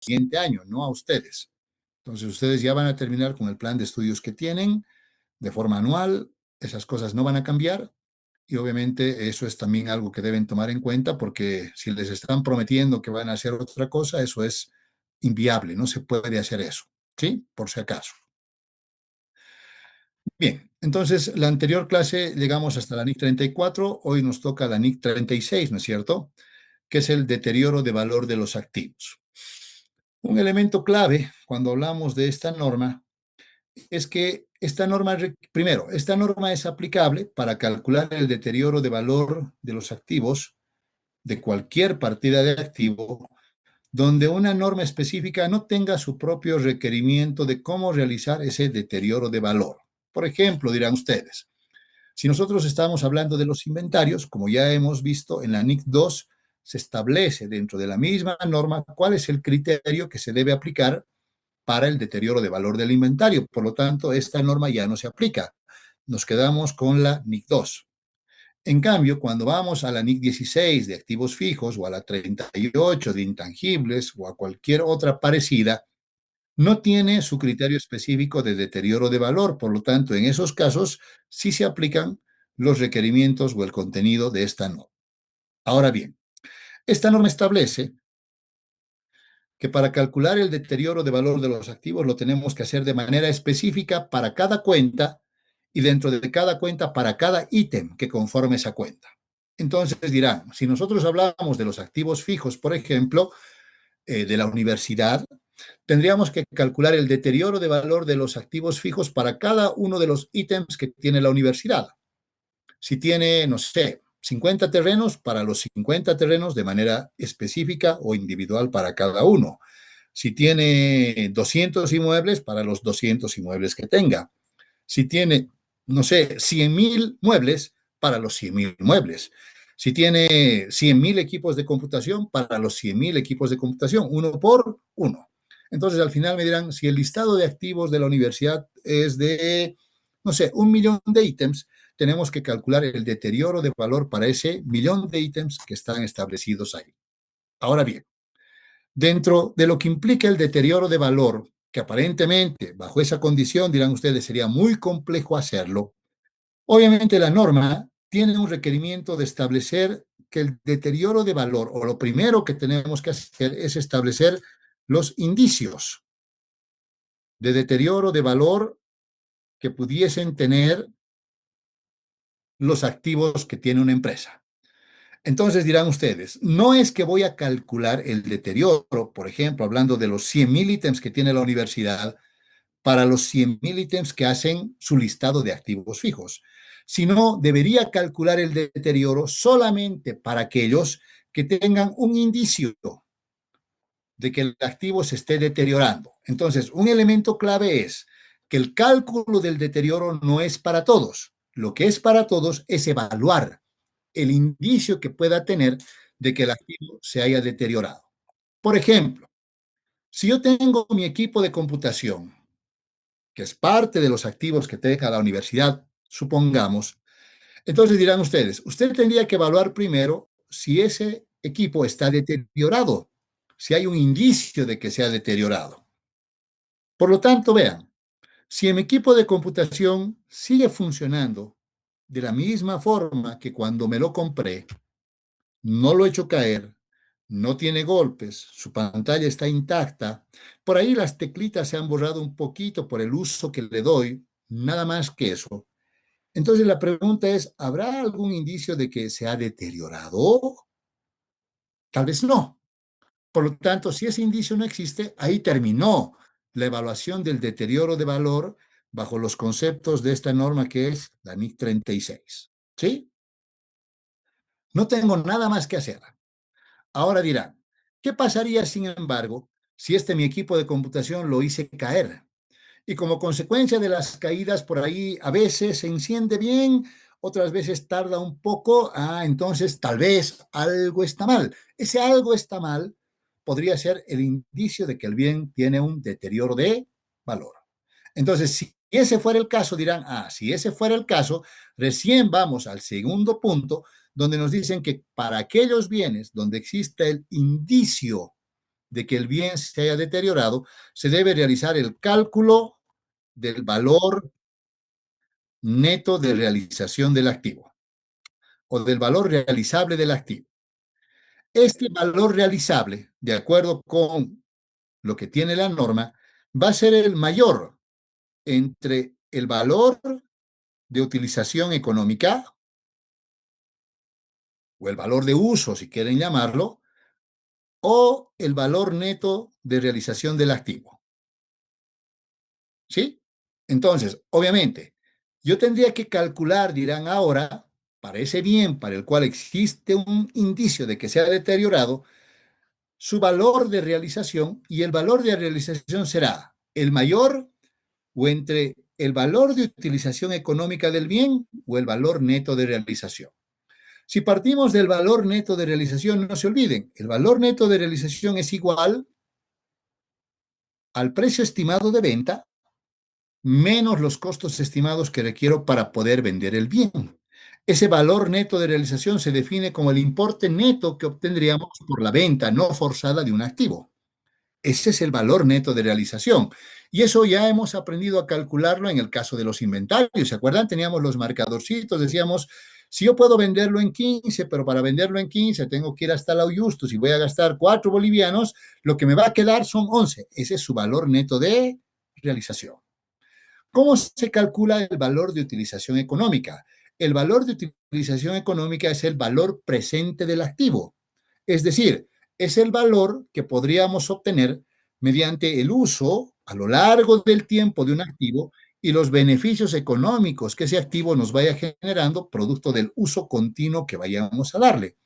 siguiente año, no a ustedes. Entonces, ustedes ya van a terminar con el plan de estudios que tienen de forma anual, esas cosas no van a cambiar y obviamente eso es también algo que deben tomar en cuenta porque si les están prometiendo que van a hacer otra cosa, eso es inviable, no se puede hacer eso, ¿sí? Por si acaso. Bien, entonces la anterior clase llegamos hasta la NIC 34, hoy nos toca la NIC 36, ¿no es cierto? Que es el deterioro de valor de los activos. Un elemento clave cuando hablamos de esta norma es que esta norma, primero, esta norma es aplicable para calcular el deterioro de valor de los activos de cualquier partida de activo donde una norma específica no tenga su propio requerimiento de cómo realizar ese deterioro de valor. Por ejemplo, dirán ustedes, si nosotros estamos hablando de los inventarios, como ya hemos visto en la NIC 2, se establece dentro de la misma norma cuál es el criterio que se debe aplicar para el deterioro de valor del inventario. Por lo tanto, esta norma ya no se aplica. Nos quedamos con la NIC 2. En cambio, cuando vamos a la NIC 16 de activos fijos o a la 38 de intangibles o a cualquier otra parecida, no tiene su criterio específico de deterioro de valor. Por lo tanto, en esos casos sí se aplican los requerimientos o el contenido de esta norma. Ahora bien, esta norma establece que para calcular el deterioro de valor de los activos lo tenemos que hacer de manera específica para cada cuenta y dentro de cada cuenta para cada ítem que conforme esa cuenta. Entonces dirán, si nosotros hablamos de los activos fijos, por ejemplo, de la universidad, tendríamos que calcular el deterioro de valor de los activos fijos para cada uno de los ítems que tiene la universidad. Si tiene, no sé, 50 terrenos, para los 50 terrenos de manera específica o individual para cada uno. Si tiene 200 inmuebles, para los 200 inmuebles que tenga. Si tiene, no sé, 100.000 muebles, para los 100.000 muebles. Si tiene 100.000 equipos de computación, para los 100.000 equipos de computación, uno por uno. Entonces, al final me dirán, si el listado de activos de la universidad es de, no sé, 1.000.000 de ítems, tenemos que calcular el deterioro de valor para ese 1.000.000 de ítems que están establecidos ahí. Ahora bien, dentro de lo que implica el deterioro de valor, que aparentemente bajo esa condición, dirán ustedes, sería muy complejo hacerlo, obviamente la norma tiene un requerimiento de establecer que el deterioro de valor, o lo primero que tenemos que hacer es establecer los indicios de deterioro de valor que pudiesen tener los activos que tiene una empresa. Entonces dirán ustedes, no es que voy a calcular el deterioro, por ejemplo, hablando de los 100.000 ítems que tiene la universidad, para los 100.000 ítems que hacen su listado de activos fijos, sino debería calcular el deterioro solamente para aquellos que tengan un indicio de que el activo se esté deteriorando. Entonces, un elemento clave es que el cálculo del deterioro no es para todos. Lo que es para todos es evaluar el indicio que pueda tener de que el activo se haya deteriorado. Por ejemplo, si yo tengo mi equipo de computación, que es parte de los activos que tenga la universidad, supongamos, entonces dirán ustedes, usted tendría que evaluar primero si ese equipo está deteriorado, si hay un indicio de que se ha deteriorado. Por lo tanto, vean, si mi equipo de computación sigue funcionando de la misma forma que cuando me lo compré, no lo he hecho caer, no tiene golpes, su pantalla está intacta, por ahí las teclitas se han borrado un poquito por el uso que le doy, nada más que eso. Entonces la pregunta es, ¿habrá algún indicio de que se ha deteriorado? Tal vez no. Por lo tanto, si ese indicio no existe, ahí terminó la evaluación del deterioro de valor bajo los conceptos de esta norma que es la NIC 36. ¿Sí? No tengo nada más que hacer. Ahora dirán, ¿qué pasaría, sin embargo, si mi equipo de computación lo hice caer? Y como consecuencia de las caídas por ahí, a veces se enciende bien, otras veces tarda un poco, entonces tal vez algo está mal. Ese algo está mal podría ser el indicio de que el bien tiene un deterioro de valor. Entonces, si ese fuera el caso, dirán, si ese fuera el caso, recién vamos al segundo punto, donde nos dicen que para aquellos bienes donde existe el indicio de que el bien se haya deteriorado, se debe realizar el cálculo del valor neto de realización del activo o del valor realizable del activo. Este valor realizable, de acuerdo con lo que tiene la norma, va a ser el mayor entre el valor de utilización económica o el valor de uso, si quieren llamarlo, o el valor neto de realización del activo. ¿Sí? Entonces, obviamente, yo tendría que calcular, dirán ahora, para ese bien para el cual existe un indicio de que se ha deteriorado, su valor de realización, y el valor de realización será el mayor o entre el valor de utilización económica del bien o el valor neto de realización. Si partimos del valor neto de realización, no se olviden, el valor neto de realización es igual al precio estimado de venta menos los costos estimados que requiero para poder vender el bien. Ese valor neto de realización se define como el importe neto que obtendríamos por la venta no forzada de un activo. Ese es el valor neto de realización. Y eso ya hemos aprendido a calcularlo en el caso de los inventarios. ¿Se acuerdan? Teníamos los marcadorcitos, decíamos, si yo puedo venderlo en 15, pero para venderlo en 15 tengo que ir hasta la Justus y voy a gastar 4 bolivianos, lo que me va a quedar son 11. Ese es su valor neto de realización. ¿Cómo se calcula el valor de utilización económica? El valor de utilización económica es el valor presente del activo. Es decir, es el valor que podríamos obtener mediante el uso a lo largo del tiempo de un activo y los beneficios económicos que ese activo nos vaya generando producto del uso continuo que vayamos a darle.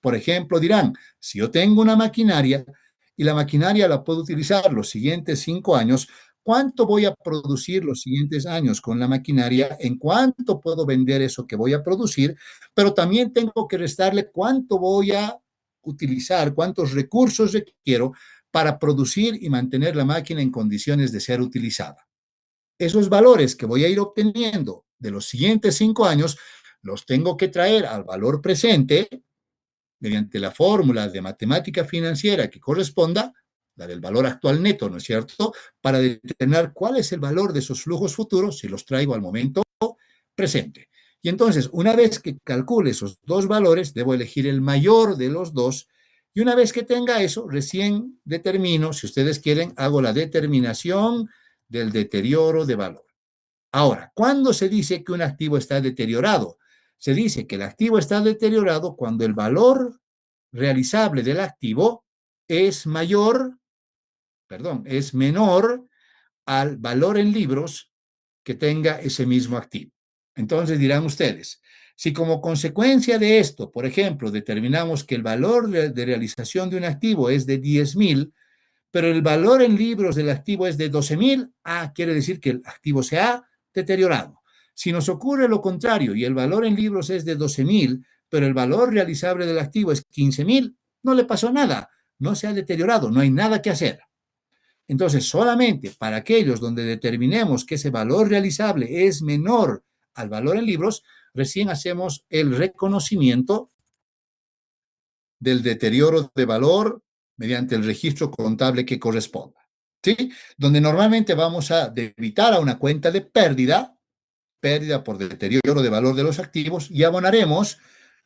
Por ejemplo, dirán, si yo tengo una maquinaria y la maquinaria la puedo utilizar los siguientes 5 años, ¿cuánto voy a producir los siguientes años con la maquinaria? ¿En cuánto puedo vender eso que voy a producir? Pero también tengo que restarle cuánto voy a utilizar, cuántos recursos requiero para producir y mantener la máquina en condiciones de ser utilizada. Esos valores que voy a ir obteniendo de los siguientes 5 años los tengo que traer al valor presente mediante la fórmula de matemática financiera que corresponda, la del valor actual neto, ¿no es cierto?, para determinar cuál es el valor de esos flujos futuros si los traigo al momento presente. Y entonces, una vez que calcule esos dos valores, debo elegir el mayor de los dos. Y una vez que tenga eso, recién determino, si ustedes quieren, hago la determinación del deterioro de valor. Ahora, ¿cuándo se dice que un activo está deteriorado? Se dice que el activo está deteriorado cuando el valor realizable del activo es mayor, perdón, es menor al valor en libros que tenga ese mismo activo. Entonces dirán ustedes, si como consecuencia de esto, por ejemplo, determinamos que el valor de realización de un activo es de 10,000, pero el valor en libros del activo es de 12,000, quiere decir que el activo se ha deteriorado. Si nos ocurre lo contrario y el valor en libros es de 12,000, pero el valor realizable del activo es 15,000, no le pasó nada, no se ha deteriorado, no hay nada que hacer. Entonces, solamente para aquellos donde determinemos que ese valor realizable es menor al valor en libros, recién hacemos el reconocimiento del deterioro de valor mediante el registro contable que corresponda. ¿Sí? Donde normalmente vamos a debitar a una cuenta de pérdida, pérdida por deterioro de valor de los activos, y abonaremos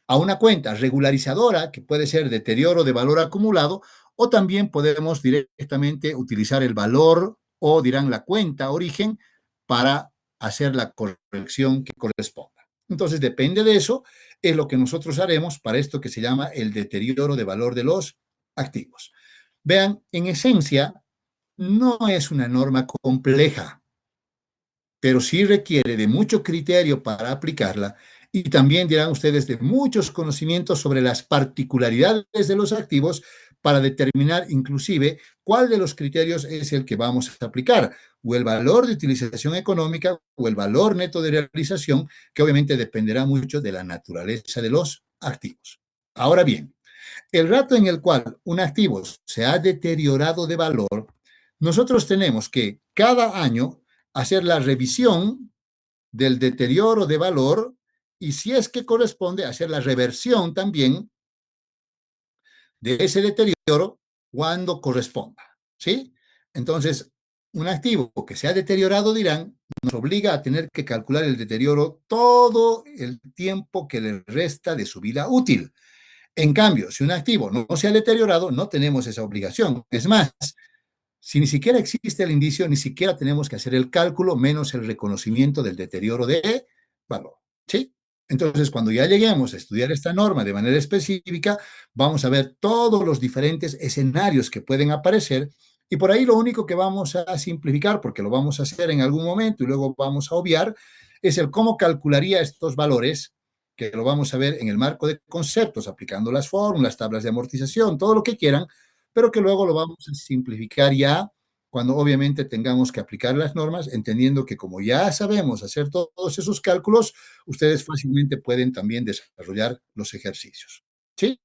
a una cuenta regularizadora, que puede ser deterioro de valor acumulado, o también podemos directamente utilizar el valor o dirán la cuenta origen para hacer la corrección que corresponda. Entonces, depende de eso, es lo que nosotros haremos para esto que se llama el deterioro de valor de los activos. Vean, en esencia, no es una norma compleja, pero sí requiere de mucho criterio para aplicarla y también dirán ustedes de muchos conocimientos sobre las particularidades de los activos para determinar inclusive cuál de los criterios es el que vamos a aplicar, o el valor de utilización económica o el valor neto de realización, que obviamente dependerá mucho de la naturaleza de los activos. Ahora bien, el rato en el cual un activo se ha deteriorado de valor, nosotros tenemos que cada año hacer la revisión del deterioro de valor y si es que corresponde hacer la reversión también de ese deterioro cuando corresponda, ¿sí? Entonces, un activo que se ha deteriorado, dirán, nos obliga a tener que calcular el deterioro todo el tiempo que le resta de su vida útil. En cambio, si un activo no se ha deteriorado, no tenemos esa obligación. Es más, si ni siquiera existe el indicio, ni siquiera tenemos que hacer el cálculo, menos el reconocimiento del deterioro de valor. ¿Sí? Entonces, cuando ya lleguemos a estudiar esta norma de manera específica, vamos a ver todos los diferentes escenarios que pueden aparecer y por ahí lo único que vamos a simplificar, porque lo vamos a hacer en algún momento y luego vamos a obviar, es el cómo calcularía estos valores, que lo vamos a ver en el marco de conceptos, aplicando las fórmulas, tablas de amortización, todo lo que quieran, pero que luego lo vamos a simplificar ya cuando obviamente tengamos que aplicar las normas, entendiendo que como ya sabemos hacer todos esos cálculos, ustedes fácilmente pueden también desarrollar los ejercicios. ¿Sí?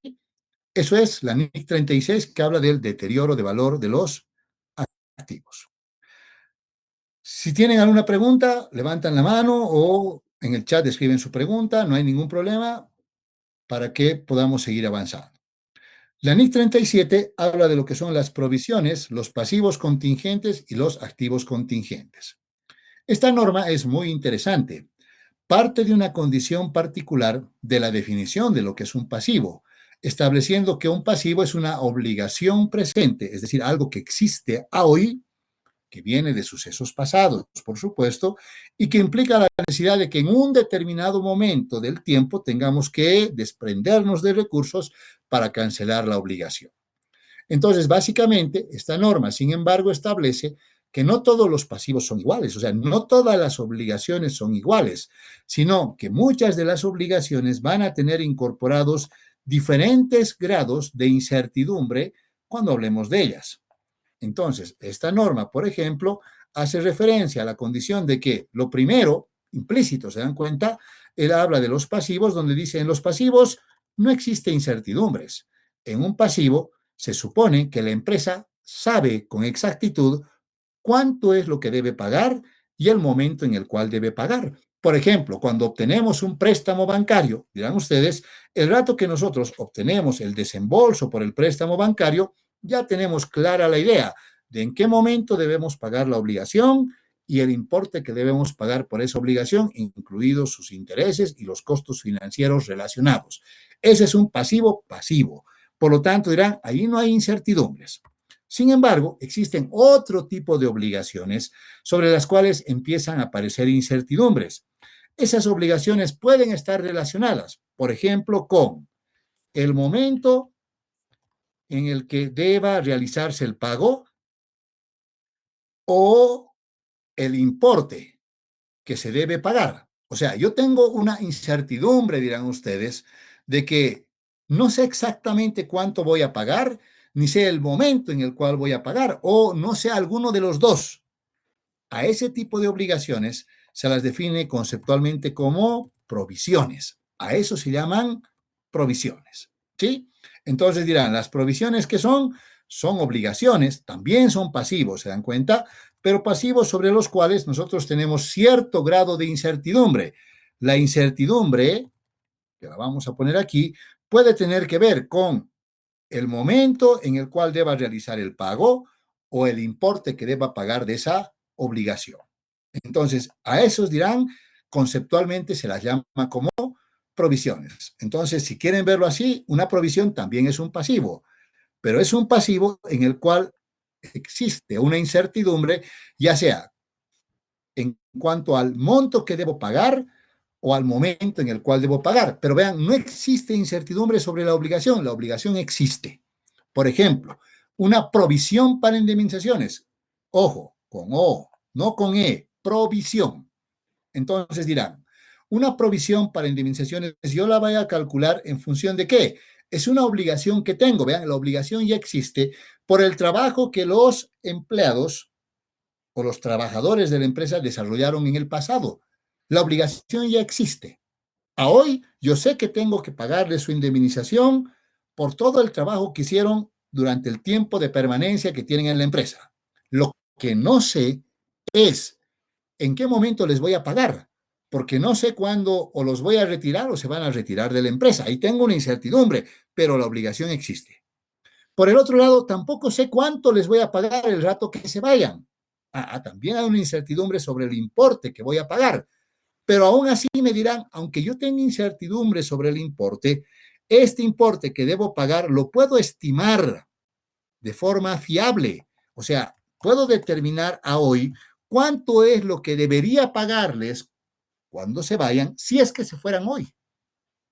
Eso es la NIC 36 que habla del deterioro de valor de los activos. Si tienen alguna pregunta, levantan la mano o en el chat escriben su pregunta, no hay ningún problema para que podamos seguir avanzando. La NIC 37 habla de lo que son las provisiones, los pasivos contingentes y los activos contingentes. Esta norma es muy interesante. Parte de una condición particular de la definición de lo que es un pasivo, estableciendo que un pasivo es una obligación presente, es decir, algo que existe hoy, que viene de sucesos pasados, por supuesto, y que implica la necesidad de que en un determinado momento del tiempo tengamos que desprendernos de recursos para cancelar la obligación. Entonces, básicamente, esta norma, sin embargo, establece que no todos los pasivos son iguales, o sea, no todas las obligaciones son iguales, sino que muchas de las obligaciones van a tener incorporados diferentes grados de incertidumbre cuando hablemos de ellas. Entonces, esta norma, por ejemplo, hace referencia a la condición de que lo primero, implícito, ¿se dan cuenta? Él habla de los pasivos, donde dice, en los pasivos no existe incertidumbres. En un pasivo se supone que la empresa sabe con exactitud cuánto es lo que debe pagar y el momento en el cual debe pagar. Por ejemplo, cuando obtenemos un préstamo bancario, dirán ustedes, el rato que nosotros obtenemos el desembolso por el préstamo bancario, ya tenemos clara la idea de en qué momento debemos pagar la obligación y el importe que debemos pagar por esa obligación, incluidos sus intereses y los costos financieros relacionados. Ese es un pasivo pasivo. Por lo tanto, dirán, ahí no hay incertidumbres. Sin embargo, existen otro tipo de obligaciones sobre las cuales empiezan a aparecer incertidumbres. Esas obligaciones pueden estar relacionadas, por ejemplo, con el momento en el que deba realizarse el pago o el importe que se debe pagar. O sea, yo tengo una incertidumbre, dirán ustedes, de que no sé exactamente cuánto voy a pagar, ni sé el momento en el cual voy a pagar, o no sé alguno de los dos. A ese tipo de obligaciones se las define conceptualmente como provisiones. A eso se llaman provisiones. ¿Sí? Entonces dirán, las provisiones que son obligaciones, también son pasivos, ¿se dan cuenta? Pero pasivos sobre los cuales nosotros tenemos cierto grado de incertidumbre. La incertidumbre, que la vamos a poner aquí, puede tener que ver con el momento en el cual deba realizar el pago o el importe que deba pagar de esa obligación. Entonces, a esos dirán, conceptualmente se las llama como provisiones. Entonces, si quieren verlo así, una provisión también es un pasivo, pero es un pasivo en el cual existe una incertidumbre, ya sea en cuanto al monto que debo pagar o al momento en el cual debo pagar. Pero vean, no existe incertidumbre sobre la obligación existe. Por ejemplo, una provisión para indemnizaciones. Ojo, con O, no con E, provisión. Entonces dirán, una provisión para indemnizaciones, yo la voy a calcular en función de qué. Es una obligación que tengo, vean, la obligación ya existe por el trabajo que los empleados o los trabajadores de la empresa desarrollaron en el pasado. La obligación ya existe. A hoy yo sé que tengo que pagarle su indemnización por todo el trabajo que hicieron durante el tiempo de permanencia que tienen en la empresa. Lo que no sé es en qué momento les voy a pagar, porque no sé cuándo o los voy a retirar o se van a retirar de la empresa. Ahí tengo una incertidumbre, pero la obligación existe. Por el otro lado, tampoco sé cuánto les voy a pagar el rato que se vayan. También hay una incertidumbre sobre el importe que voy a pagar. Pero aún así me dirán, aunque yo tenga incertidumbre sobre el importe, este importe que debo pagar lo puedo estimar de forma fiable. O sea, puedo determinar a hoy cuánto es lo que debería pagarles cuando se vayan, si es que se fueran hoy.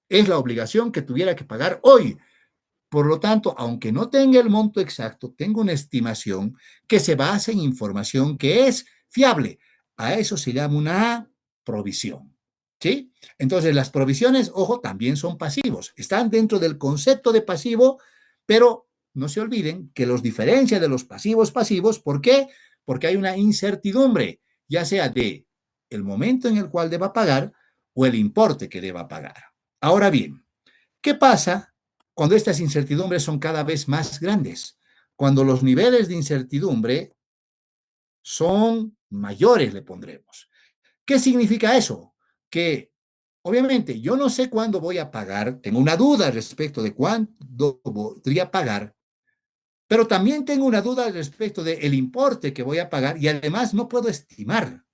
Es la obligación que tuviera que pagar hoy. Por lo tanto, aunque no tenga el monto exacto, tengo una estimación que se basa en información que es fiable. A eso se llama una provisión. ¿Sí? Entonces, las provisiones, ojo, también son pasivos. Están dentro del concepto de pasivo, pero no se olviden que los diferencia de los pasivos pasivos. ¿Por qué? Porque hay una incertidumbre, ya sea de el momento en el cual deba pagar o el importe que deba pagar. Ahora bien, ¿qué pasa cuando estas incertidumbres son cada vez más grandes? Cuando los niveles de incertidumbre son mayores, le pondremos. ¿Qué significa eso? Que obviamente yo no sé cuándo voy a pagar, tengo una duda respecto de cuándo podría pagar, pero también tengo una duda respecto del importe que voy a pagar y además no puedo estimar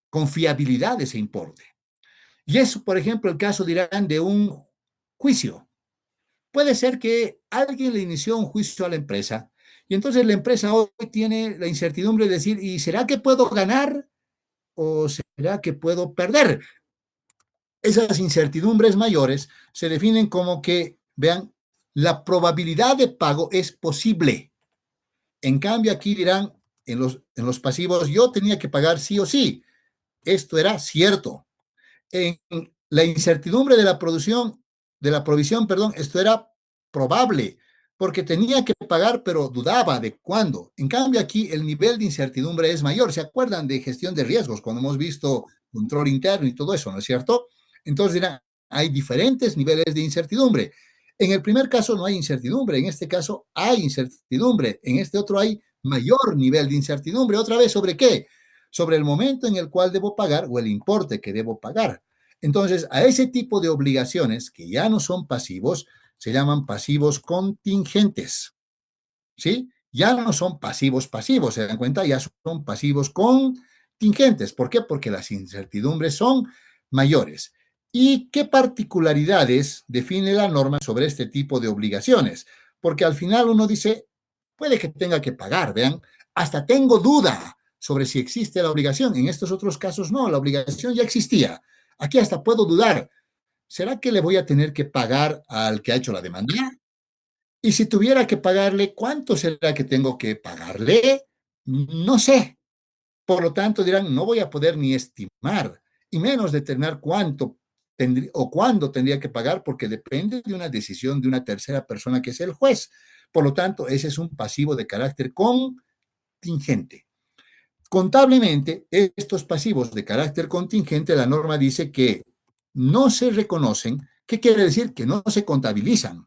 con fiabilidad ese importe. Y es, por ejemplo, el caso, dirán, de un juicio. Puede ser que alguien le inició un juicio a la empresa y entonces la empresa hoy tiene la incertidumbre de decir, ¿y será que puedo ganar o será que puedo perder? Esas incertidumbres mayores se definen como que, vean, la probabilidad de pago es posible. En cambio, aquí dirán, en los pasivos, yo tenía que pagar sí o sí. Esto era cierto. En la incertidumbre de la producción, de la provisión, perdón, esto era probable, porque tenía que pagar, pero dudaba de cuándo. En cambio, aquí el nivel de incertidumbre es mayor. ¿Se acuerdan de gestión de riesgos cuando hemos visto control interno y todo eso, no es cierto? Entonces dirán, hay diferentes niveles de incertidumbre. En el primer caso no hay incertidumbre, en este caso hay incertidumbre, en este otro hay mayor nivel de incertidumbre. ¿Otra vez sobre qué? Sobre el momento en el cual debo pagar o el importe que debo pagar. Entonces, a ese tipo de obligaciones que ya no son pasivos, se llaman pasivos contingentes, ¿sí? Ya no son pasivos pasivos, ¿se dan cuenta? Ya son pasivos contingentes. ¿Por qué? Porque las incertidumbres son mayores. ¿Y qué particularidades define la norma sobre este tipo de obligaciones? Porque al final uno dice, puede que tenga que pagar, vean, hasta tengo duda sobre si existe la obligación. En estos otros casos no, la obligación ya existía. Aquí hasta puedo dudar, ¿será que le voy a tener que pagar al que ha hecho la demanda? Y si tuviera que pagarle, ¿cuánto será que tengo que pagarle? No sé. Por lo tanto, dirán, no voy a poder ni estimar, y menos determinar cuánto tendría o cuándo tendría que pagar, porque depende de una decisión de una tercera persona que es el juez. Por lo tanto, ese es un pasivo de carácter contingente. Contablemente, estos pasivos de carácter contingente, la norma dice que no se reconocen. ¿Qué quiere decir? Que no se contabilizan,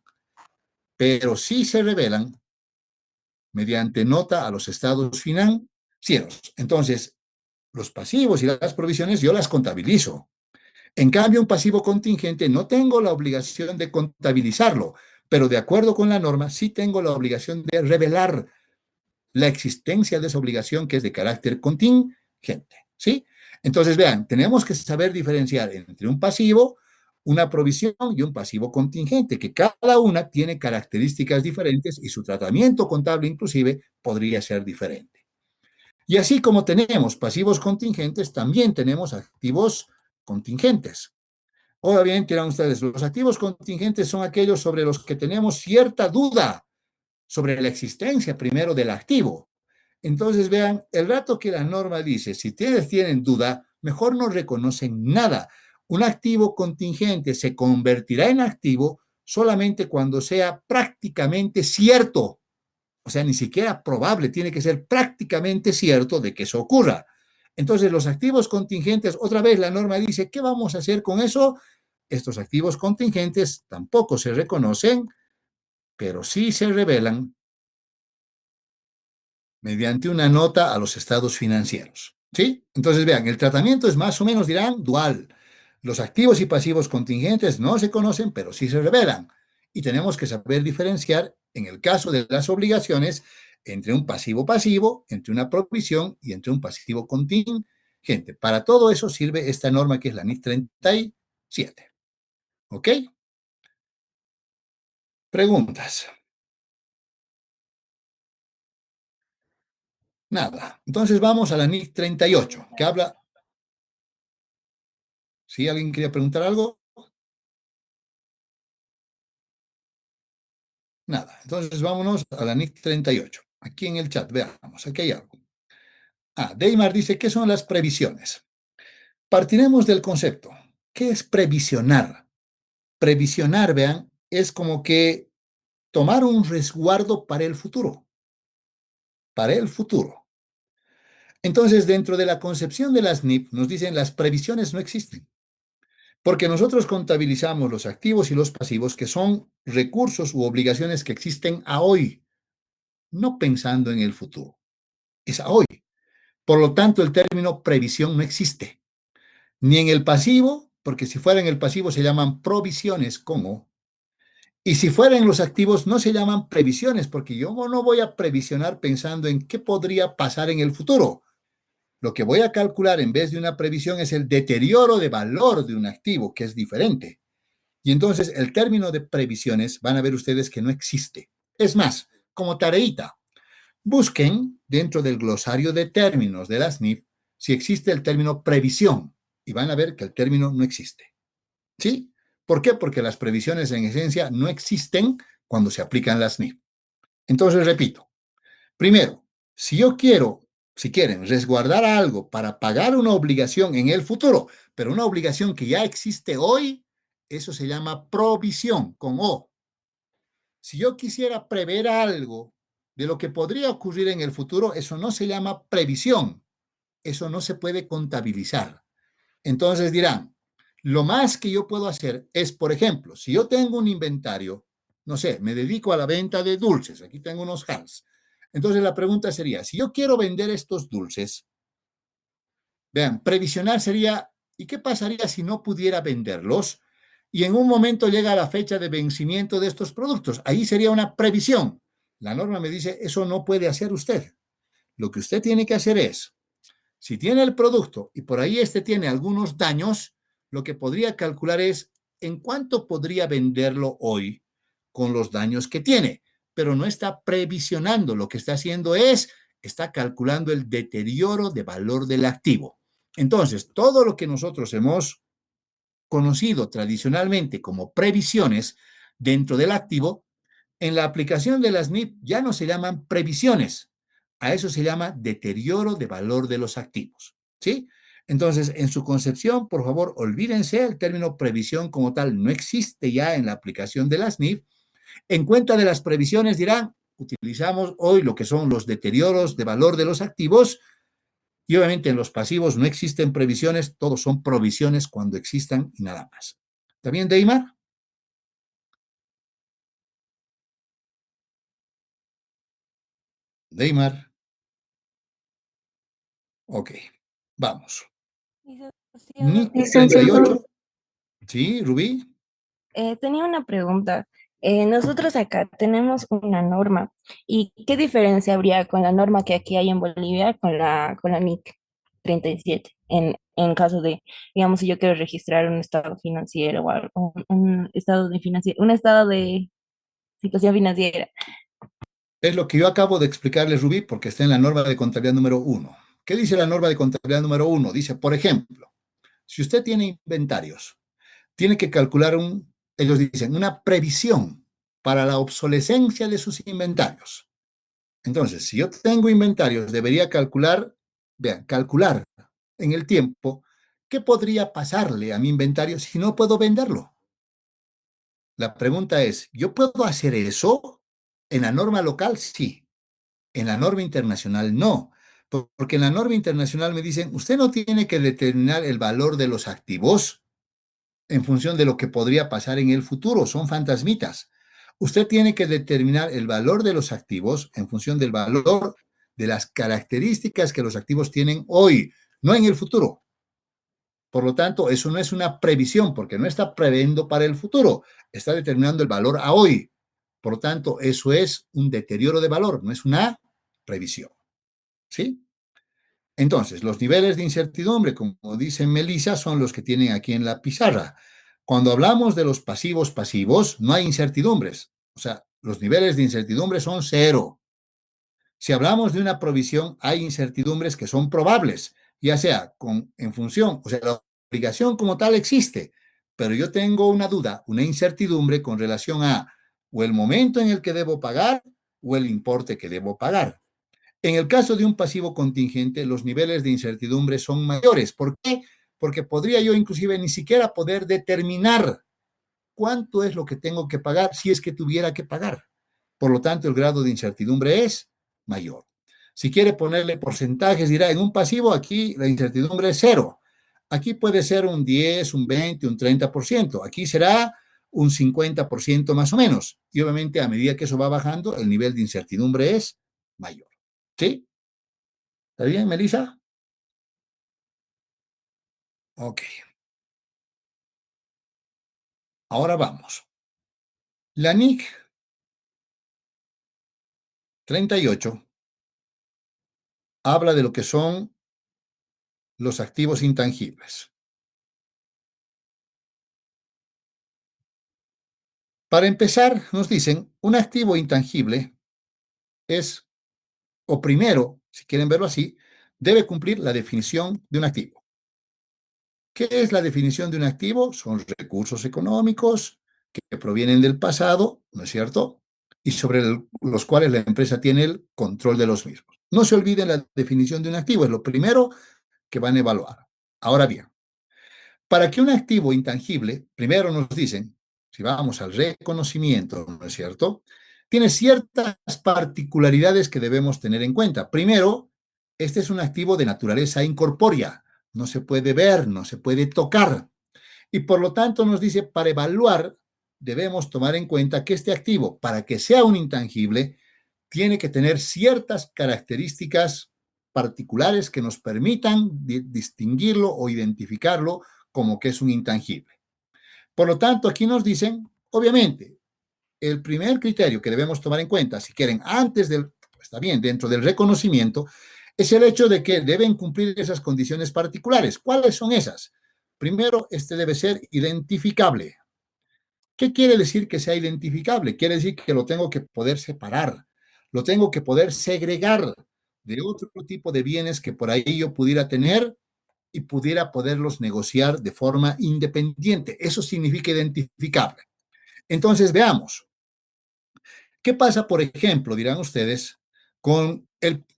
pero sí se revelan mediante nota a los estados financieros. Entonces, los pasivos y las provisiones yo las contabilizo. En cambio, un pasivo contingente no tengo la obligación de contabilizarlo, pero de acuerdo con la norma sí tengo la obligación de revelar la existencia de esa obligación que es de carácter contingente, ¿sí? Entonces, vean, tenemos que saber diferenciar entre un pasivo, una provisión y un pasivo contingente, que cada una tiene características diferentes y su tratamiento contable inclusive podría ser diferente. Y así como tenemos pasivos contingentes, también tenemos activos contingentes. Obviamente, dirán ustedes, los activos contingentes son aquellos sobre los que tenemos cierta duda sobre la existencia primero del activo. Entonces, vean, el rato que la norma dice, si ustedes tienen duda, mejor no reconocen nada. Un activo contingente se convertirá en activo solamente cuando sea prácticamente cierto. O sea, ni siquiera probable, tiene que ser prácticamente cierto de que eso ocurra. Entonces, los activos contingentes, otra vez la norma dice, ¿qué vamos a hacer con eso? Estos activos contingentes tampoco se reconocen, pero sí se revelan mediante una nota a los estados financieros. ¿Sí? Entonces, vean, el tratamiento es más o menos, dirán, dual. Los activos y pasivos contingentes no se conocen, pero sí se revelan. Y tenemos que saber diferenciar, en el caso de las obligaciones, entre un pasivo pasivo, entre una provisión y entre un pasivo contingente. Para todo eso sirve esta norma que es la NIF 37. ¿Ok? Preguntas. Nada. Entonces vamos a la NIF 38, que habla. ¿Si alguien quería preguntar algo? Nada. Entonces vámonos a la NIF 38. Aquí en el chat, veamos, aquí hay algo. Deimar dice, ¿qué son las previsiones? Partiremos del concepto. ¿Qué es previsionar? Previsionar, vean, es como que tomar un resguardo para el futuro, para el futuro. Entonces, dentro de la concepción de las NIP, nos dicen las previsiones no existen, porque nosotros contabilizamos los activos y los pasivos, que son recursos u obligaciones que existen a hoy, no pensando en el futuro, es a hoy. Por lo tanto, el término previsión no existe, ni en el pasivo, porque si fuera en el pasivo se llaman provisiones con O, y si fueran los activos, no se llaman previsiones, porque yo no voy a previsionar pensando en qué podría pasar en el futuro. Lo que voy a calcular en vez de una previsión es el deterioro de valor de un activo, que es diferente. Y entonces el término de previsiones van a ver ustedes que no existe. Es más, como tareita, busquen dentro del glosario de términos de las NIF si existe el término previsión y van a ver que el término no existe. ¿Sí? ¿Por qué? Porque las previsiones en esencia no existen cuando se aplican las NIF. Entonces, repito, primero, si yo quiero, si quieren, resguardar algo para pagar una obligación en el futuro, pero una obligación que ya existe hoy, eso se llama provisión con O. Si yo quisiera prever algo de lo que podría ocurrir en el futuro, eso no se llama previsión, eso no se puede contabilizar. Entonces dirán, lo más que yo puedo hacer es, por ejemplo, si yo tengo un inventario, no sé, me dedico a la venta de dulces, aquí tengo unos Hals. Entonces la pregunta sería, si yo quiero vender estos dulces, vean, previsionar sería, ¿y qué pasaría si no pudiera venderlos? Y en un momento llega la fecha de vencimiento de estos productos. Ahí sería una previsión. La norma me dice, eso no puede hacer usted. Lo que usted tiene que hacer es, si tiene el producto y por ahí este tiene algunos daños, lo que podría calcular es en cuánto podría venderlo hoy con los daños que tiene, pero no está previsionando, lo que está haciendo es, está calculando el deterioro de valor del activo. Entonces, todo lo que nosotros hemos conocido tradicionalmente como previsiones dentro del activo, en la aplicación de las NIP ya no se llaman previsiones, a eso se llama deterioro de valor de los activos, ¿sí? Entonces, en su concepción, por favor, olvídense, el término previsión como tal no existe ya en la aplicación de las NIP. En cuenta de las previsiones dirán, utilizamos hoy lo que son los deterioros de valor de los activos y obviamente en los pasivos no existen previsiones, todos son provisiones cuando existan y nada más. ¿Está bien, Deimar? Deimar. Ok, vamos. Licenciado, NIC 38. Sí, Rubí. tenía una pregunta. Nosotros acá tenemos una norma. ¿Y qué diferencia habría con la norma que aquí hay en Bolivia con la NIC 37? En caso de, digamos, si yo quiero registrar un estado financiero o un estado de financiero, un estado de situación financiera. Es lo que yo acabo de explicarles, Rubí, porque está en la norma de contabilidad número 1. ¿Qué dice la norma de contabilidad número 1? Dice, por ejemplo, si usted tiene inventarios, tiene que calcular ellos dicen, una previsión para la obsolescencia de sus inventarios. Entonces, si yo tengo inventarios, debería calcular, vean, calcular en el tiempo qué podría pasarle a mi inventario si no puedo venderlo. La pregunta es, ¿yo puedo hacer eso? En la norma local, sí. En la norma internacional, no. Porque en la norma internacional me dicen, usted no tiene que determinar el valor de los activos en función de lo que podría pasar en el futuro, son fantasmitas. Usted tiene que determinar el valor de los activos en función del valor de las características que los activos tienen hoy, no en el futuro. Por lo tanto, eso no es una previsión, porque no está previendo para el futuro, está determinando el valor a hoy. Por lo tanto, eso es un deterioro de valor, no es una previsión. ¿Sí? Entonces, los niveles de incertidumbre, como dice Melissa, son los que tienen aquí en la pizarra. Cuando hablamos de los pasivos pasivos, no hay incertidumbres. O sea, los niveles de incertidumbre son cero. Si hablamos de una provisión, hay incertidumbres que son probables, ya sea en función, o sea, la obligación como tal existe, pero yo tengo una duda, una incertidumbre con relación a o el momento en el que debo pagar o el importe que debo pagar. En el caso de un pasivo contingente, los niveles de incertidumbre son mayores. ¿Por qué? Porque podría yo inclusive ni siquiera poder determinar cuánto es lo que tengo que pagar si es que tuviera que pagar. Por lo tanto, el grado de incertidumbre es mayor. Si quiere ponerle porcentajes, dirá, en un pasivo aquí la incertidumbre es cero. Aquí puede ser un 10, un 20, un 30%. Aquí será un 50% más o menos. Y obviamente a medida que eso va bajando, el nivel de incertidumbre es mayor. ¿Sí? ¿Está bien, Melissa? Ok. Ahora vamos. La NIC 38 habla de lo que son los activos intangibles. Para empezar, nos dicen, un activo intangible es, o primero, si quieren verlo así, debe cumplir la definición de un activo. ¿Qué es la definición de un activo? Son recursos económicos que provienen del pasado, ¿no es cierto? Y sobre los cuales la empresa tiene el control de los mismos. No se olviden la definición de un activo, es lo primero que van a evaluar. Ahora bien, para que un activo intangible, primero nos dicen, si vamos al reconocimiento, ¿no es cierto? Tiene ciertas particularidades que debemos tener en cuenta. Primero, este es un activo de naturaleza incorpórea, no se puede ver, no se puede tocar. Y por lo tanto nos dice, para evaluar, debemos tomar en cuenta que este activo, para que sea un intangible, tiene que tener ciertas características particulares que nos permitan distinguirlo o identificarlo como que es un intangible. Por lo tanto, aquí nos dicen, obviamente, el primer criterio que debemos tomar en cuenta, si quieren, antes del, está bien, dentro del reconocimiento, es el hecho de que deben cumplir esas condiciones particulares. ¿Cuáles son esas? Primero, este debe ser identificable. ¿Qué quiere decir que sea identificable? Quiere decir que lo tengo que poder separar, lo tengo que poder segregar de otro tipo de bienes que por ahí yo pudiera tener y pudiera poderlos negociar de forma independiente. Eso significa identificable. Entonces, veamos, ¿qué pasa, por ejemplo, dirán ustedes, con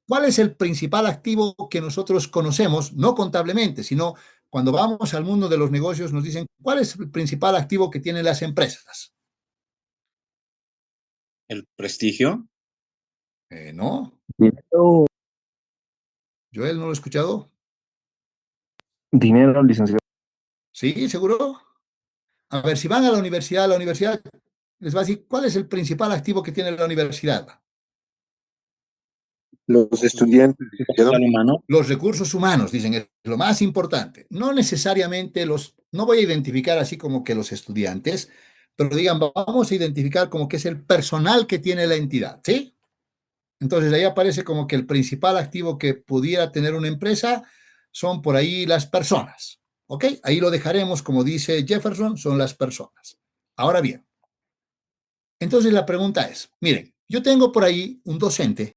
cuál es el principal activo que nosotros conocemos, no contablemente, sino cuando vamos al mundo de los negocios, nos dicen, ¿cuál es el principal activo que tienen las empresas? El prestigio. No, Dinero, Joel, ¿no lo he escuchado? dinero, licenciado. Sí, seguro. A ver, si van a la universidad les va a decir, ¿cuál es el principal activo que tiene la universidad? Los estudiantes, licenciado. Capital humano. Los recursos humanos, dicen, es lo más importante. No necesariamente no voy a identificar así como que los estudiantes, pero digan, vamos a identificar como que es el personal que tiene la entidad, ¿sí? Entonces ahí aparece como que el principal activo que pudiera tener una empresa son por ahí las personas, ¿ok? Ahí lo dejaremos, como dice Jefferson, son las personas. Ahora bien, entonces la pregunta es, miren, yo tengo por ahí un docente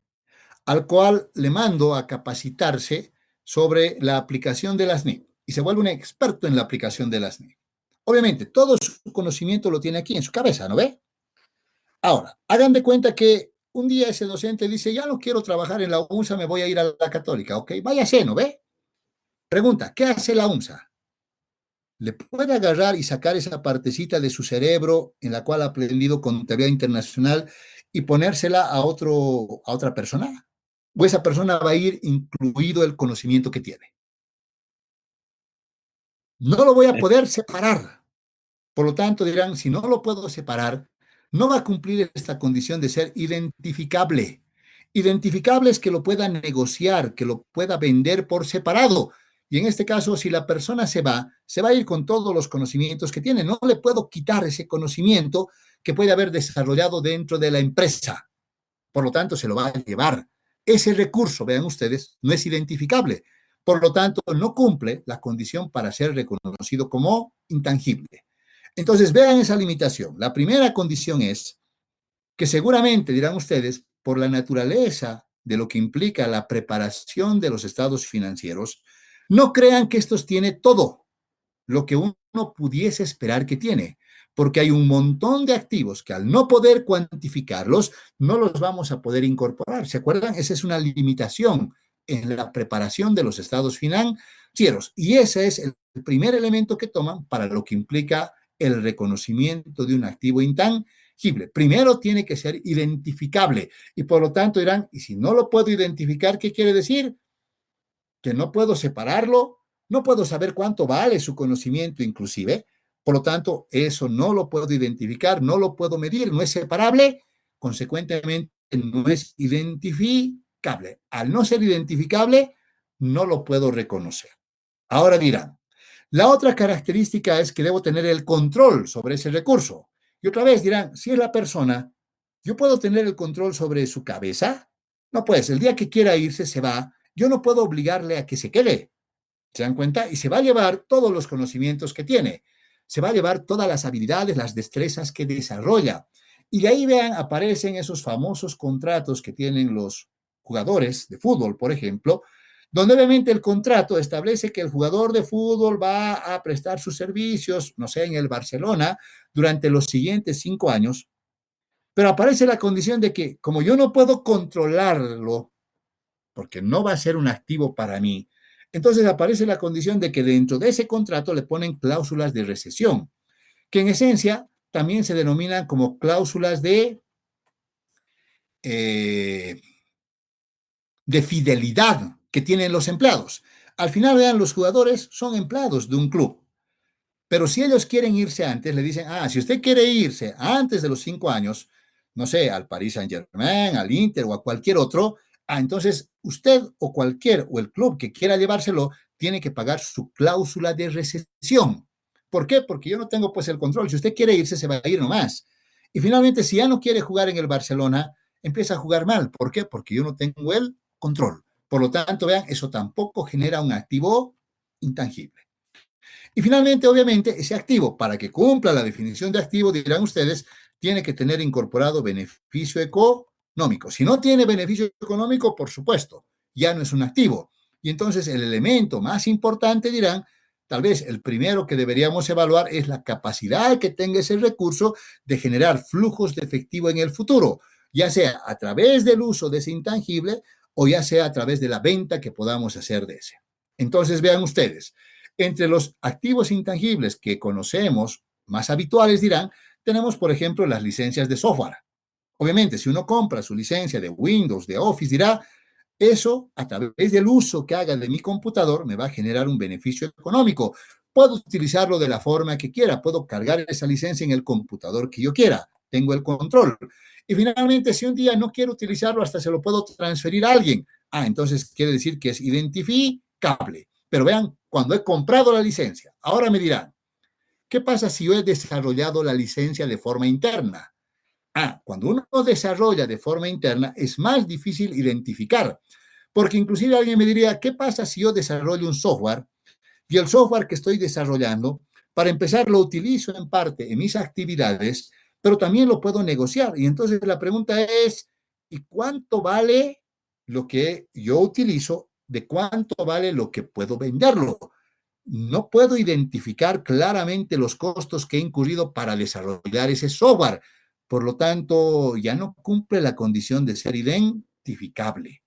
al cual le mando a capacitarse sobre la aplicación de las NIC y se vuelve un experto en la aplicación de las NIC. Obviamente, todo su conocimiento lo tiene aquí en su cabeza, ¿no ve? Ahora, hagan de cuenta que un día ese docente dice, ya no quiero trabajar en la UNSA, me voy a ir a la Católica, ¿ok? Váyase, ¿no ve? Pregunta, ¿qué hace la UNSA? ¿Le puede agarrar y sacar esa partecita de su cerebro en la cual ha aprendido contabilidad internacional y ponérsela a otra persona? ¿O esa persona va a ir incluido el conocimiento que tiene? No lo voy a poder separar. Por lo tanto, dirán, si no lo puedo separar, no va a cumplir esta condición de ser identificable. Identificable es que lo pueda negociar, que lo pueda vender por separado. Y en este caso, si la persona se va a ir con todos los conocimientos que tiene. No le puedo quitar ese conocimiento que puede haber desarrollado dentro de la empresa. Por lo tanto, se lo va a llevar. Ese recurso, vean ustedes, no es identificable. Por lo tanto, no cumple la condición para ser reconocido como intangible. Entonces, vean esa limitación. La primera condición es que seguramente, dirán ustedes, por la naturaleza de lo que implica la preparación de los estados financieros, no crean que estos tiene todo lo que uno pudiese esperar que tiene, porque hay un montón de activos que al no poder cuantificarlos, no los vamos a poder incorporar. ¿Se acuerdan? Esa es una limitación en la preparación de los estados financieros. Y ese es el primer elemento que toman para lo que implica el reconocimiento de un activo intangible. Primero tiene que ser identificable y por lo tanto dirán, ¿y si no lo puedo identificar, qué quiere decir? Que no puedo separarlo, no puedo saber cuánto vale su conocimiento inclusive, por lo tanto, eso no lo puedo identificar, no lo puedo medir, no es separable, consecuentemente no es identificable. Al no ser identificable, no lo puedo reconocer. Ahora dirán, la otra característica es que debo tener el control sobre ese recurso. Y otra vez dirán, si es la persona, ¿yo puedo tener el control sobre su cabeza? No, pues el día que quiera irse se va. Yo no puedo obligarle a que se quede. ¿Se dan cuenta? Y se va a llevar todos los conocimientos que tiene. Se va a llevar todas las habilidades, las destrezas que desarrolla. Y de ahí, vean, aparecen esos famosos contratos que tienen los jugadores de fútbol, por ejemplo, donde obviamente el contrato establece que el jugador de fútbol va a prestar sus servicios, no sé, en el Barcelona, durante los siguientes 5 años, pero aparece la condición de que como yo no puedo controlarlo, porque no va a ser un activo para mí, entonces aparece la condición de que dentro de ese contrato le ponen cláusulas de recesión, que en esencia también se denominan como cláusulas eh, de fidelidad que tienen los empleados. Al final, vean, los jugadores son empleados de un club. Pero si ellos quieren irse antes, le dicen, si usted quiere irse antes de los 5 años, no sé, al Paris Saint-Germain, al Inter o a cualquier otro, entonces usted o cualquier, o el club que quiera llevárselo, tiene que pagar su cláusula de recesión. ¿Por qué? Porque yo no tengo pues el control. Si usted quiere irse, se va a ir nomás. Y finalmente, si ya no quiere jugar en el Barcelona, empieza a jugar mal. ¿Por qué? Porque yo no tengo el control. Por lo tanto, vean, eso tampoco genera un activo intangible. Y finalmente, obviamente, ese activo, para que cumpla la definición de activo, dirán ustedes, tiene que tener incorporado beneficio económico. Si no tiene beneficio económico, por supuesto, ya no es un activo. Y entonces el elemento más importante, dirán, tal vez el primero que deberíamos evaluar es la capacidad que tenga ese recurso de generar flujos de efectivo en el futuro, ya sea a través del uso de ese intangible o ya sea a través de la venta que podamos hacer de ese. Entonces, vean ustedes, entre los activos intangibles que conocemos, más habituales dirán, tenemos, por ejemplo, las licencias de software. Obviamente, si uno compra su licencia de Windows, de Office, dirá, eso, a través del uso que haga de mi computador, me va a generar un beneficio económico. Puedo utilizarlo de la forma que quiera, puedo cargar esa licencia en el computador que yo quiera, tengo el control. Y finalmente, si un día no quiero utilizarlo, hasta se lo puedo transferir a alguien. Entonces quiere decir que es identificable. Pero vean, cuando he comprado la licencia, ahora me dirán, ¿qué pasa si yo he desarrollado la licencia de forma interna? Cuando uno desarrolla de forma interna es más difícil identificar, porque inclusive alguien me diría, ¿qué pasa si yo desarrollo un software y el software que estoy desarrollando, para empezar, lo utilizo en parte en mis actividades, pero también lo puedo negociar? Y entonces la pregunta es, ¿y cuánto vale lo que yo utilizo? ¿De cuánto vale lo que puedo venderlo? No puedo identificar claramente los costos que he incurrido para desarrollar ese software. Por lo tanto, ya no cumple la condición de ser identificable.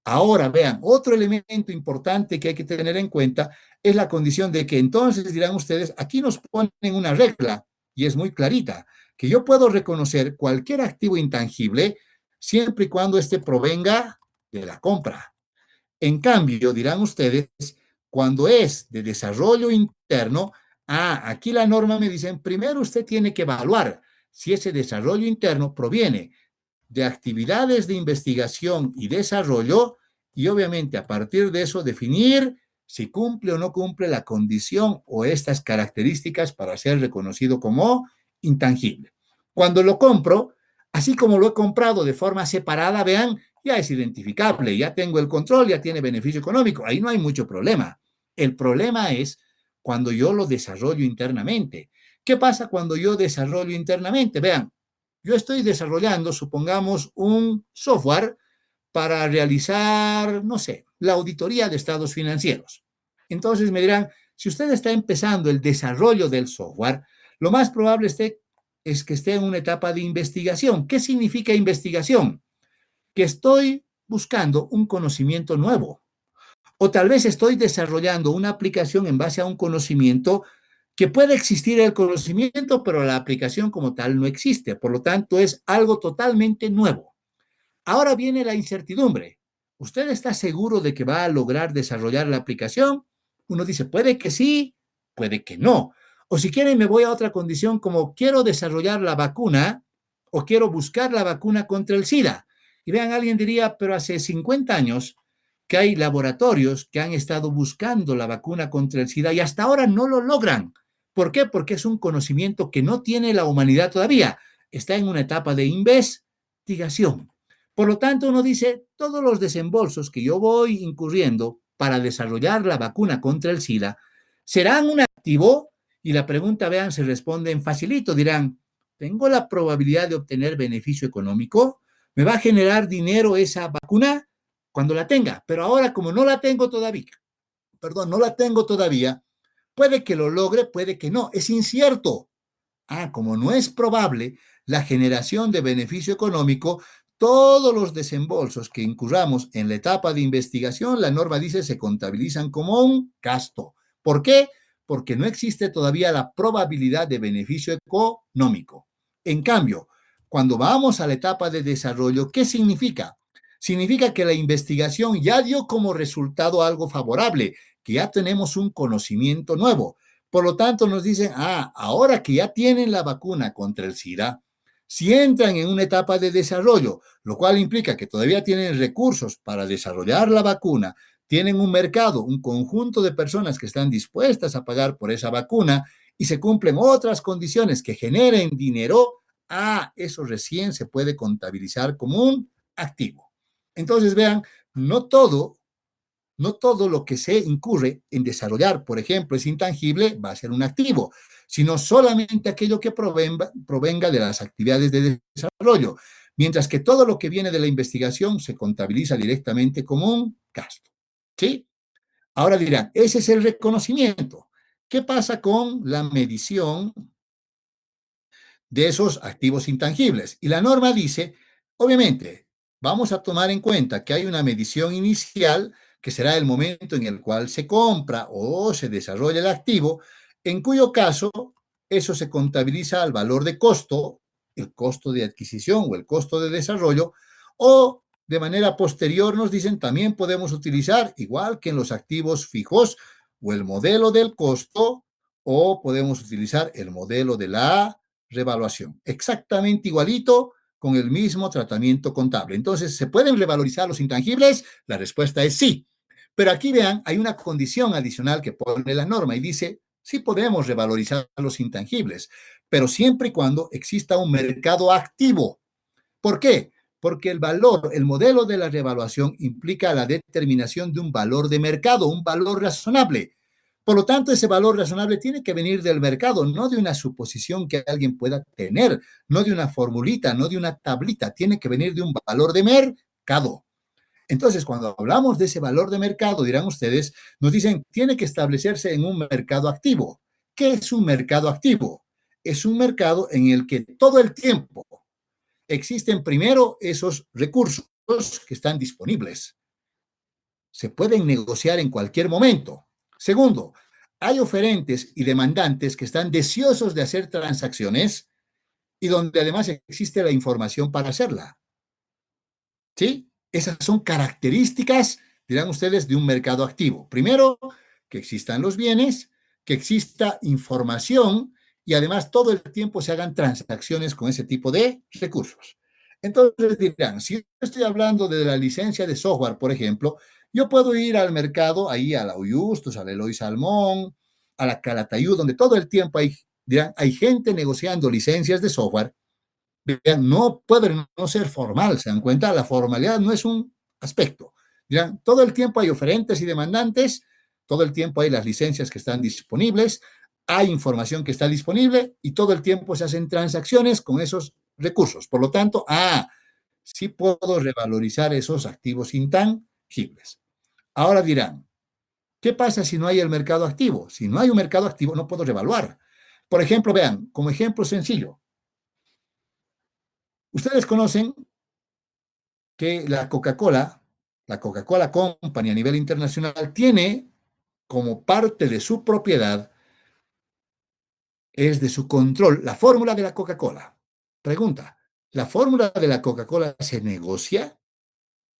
Ahora, vean, otro elemento importante que hay que tener en cuenta es la condición de que entonces dirán ustedes, aquí nos ponen una regla y es muy clarita, que yo puedo reconocer cualquier activo intangible siempre y cuando éste provenga de la compra. En cambio, dirán ustedes, cuando es de desarrollo interno, aquí la norma me dicen, primero usted tiene que evaluar si ese desarrollo interno proviene de actividades de investigación y desarrollo y obviamente a partir de eso definir si cumple o no cumple la condición o estas características para ser reconocido como intangible. Cuando lo compro, así como lo he comprado de forma separada, vean, ya es identificable, ya tengo el control, ya tiene beneficio económico, ahí no hay mucho problema. El problema es cuando yo lo desarrollo internamente. ¿Qué pasa cuando yo desarrollo internamente? Vean, yo estoy desarrollando, supongamos, un software para realizar, no sé, la auditoría de estados financieros. Entonces me dirán, si usted está empezando el desarrollo del software, lo más probable es que esté en una etapa de investigación. ¿Qué significa investigación? Que estoy buscando un conocimiento nuevo. O tal vez estoy desarrollando una aplicación en base a un conocimiento que puede existir el conocimiento, pero la aplicación como tal no existe. Por lo tanto, es algo totalmente nuevo. Ahora viene la incertidumbre. ¿Usted está seguro de que va a lograr desarrollar la aplicación? Uno dice, puede que sí, puede que no. O si quieren, me voy a otra condición como quiero desarrollar la vacuna o quiero buscar la vacuna contra el SIDA. Y vean, alguien diría, pero hace 50 años que hay laboratorios que han estado buscando la vacuna contra el SIDA y hasta ahora no lo logran. ¿Por qué? Porque es un conocimiento que no tiene la humanidad todavía. Está en una etapa de investigación. Por lo tanto, uno dice, todos los desembolsos que yo voy incurriendo para desarrollar la vacuna contra el SIDA serán un activo y la pregunta, vean, se responde en facilito. Dirán, ¿tengo la probabilidad de obtener beneficio económico? ¿Me va a generar dinero esa vacuna? Cuando la tenga, pero ahora como no la tengo todavía, no la tengo todavía, puede que lo logre, puede que no, es incierto. Como no es probable la generación de beneficio económico, todos los desembolsos que incurramos en la etapa de investigación, la norma dice, se contabilizan como un gasto. ¿Por qué? Porque no existe todavía la probabilidad de beneficio económico. En cambio, cuando vamos a la etapa de desarrollo, ¿qué significa? Significa que la investigación ya dio como resultado algo favorable, que ya tenemos un conocimiento nuevo. Por lo tanto, nos dicen, ahora que ya tienen la vacuna contra el SIDA, si entran en una etapa de desarrollo, lo cual implica que todavía tienen recursos para desarrollar la vacuna, tienen un mercado, un conjunto de personas que están dispuestas a pagar por esa vacuna y se cumplen otras condiciones que generen dinero, eso recién se puede contabilizar como un activo. Entonces, vean, no todo no todo lo que se incurre en desarrollar, por ejemplo, es intangible, va a ser un activo, sino solamente aquello que provenga de las actividades de desarrollo, mientras que todo lo que viene de la investigación se contabiliza directamente como un gasto. ¿Sí? Ahora dirán, ese es el reconocimiento. ¿Qué pasa con la medición de esos activos intangibles? Y la norma dice, obviamente, vamos a tomar en cuenta que hay una medición inicial, que será el momento en el cual se compra o se desarrolla el activo, en cuyo caso eso se contabiliza al valor de costo, el costo de adquisición o el costo de desarrollo, o de manera posterior nos dicen también podemos utilizar, igual que en los activos fijos, o el modelo del costo, o podemos utilizar el modelo de la revaluación. Exactamente igualito con el mismo tratamiento contable. Entonces, ¿se pueden revalorizar los intangibles? La respuesta es sí. Pero aquí vean, hay una condición adicional que pone la norma y dice, sí podemos revalorizar los intangibles, pero siempre y cuando exista un mercado activo. ¿Por qué? Porque el valor, el modelo de la revaluación implica la determinación de un valor de mercado, un valor razonable. Por lo tanto, ese valor razonable tiene que venir del mercado, no de una suposición que alguien pueda tener, no de una formulita, no de una tablita, tiene que venir de un valor de mercado. Entonces, cuando hablamos de ese valor de mercado, dirán ustedes, nos dicen, tiene que establecerse en un mercado activo. ¿Qué es un mercado activo? Es un mercado en el que todo el tiempo existen primero esos recursos que están disponibles. Se pueden negociar en cualquier momento. Segundo, hay oferentes y demandantes que están deseosos de hacer transacciones y donde además existe la información para hacerla. ¿Sí? Esas son características, dirán ustedes, de un mercado activo. Primero, que existan los bienes, que exista información y además todo el tiempo se hagan transacciones con ese tipo de recursos. Entonces dirán, si estoy hablando de la licencia de software, por ejemplo, Yo puedo ir al mercado, ahí a la Uyustos, a la Eloy Salmón, a la Calatayud, donde todo el tiempo hay gente negociando licencias de software. Vean, no puede no ser formal, ¿se dan cuenta? La formalidad no es un aspecto. Dirán, todo el tiempo hay oferentes y demandantes, todo el tiempo hay las licencias que están disponibles, hay información que está disponible y todo el tiempo se hacen transacciones con esos recursos. Por lo tanto, sí puedo revalorizar esos activos intangibles. Ahora dirán, ¿qué pasa si no hay el mercado activo? Si no hay un mercado activo, no puedo revaluar. Por ejemplo, vean, como ejemplo sencillo, ustedes conocen que la Coca-Cola Company a nivel internacional, tiene como parte de su propiedad, es de su control, la fórmula de la Coca-Cola. Pregunta, ¿la fórmula de la Coca-Cola se negocia?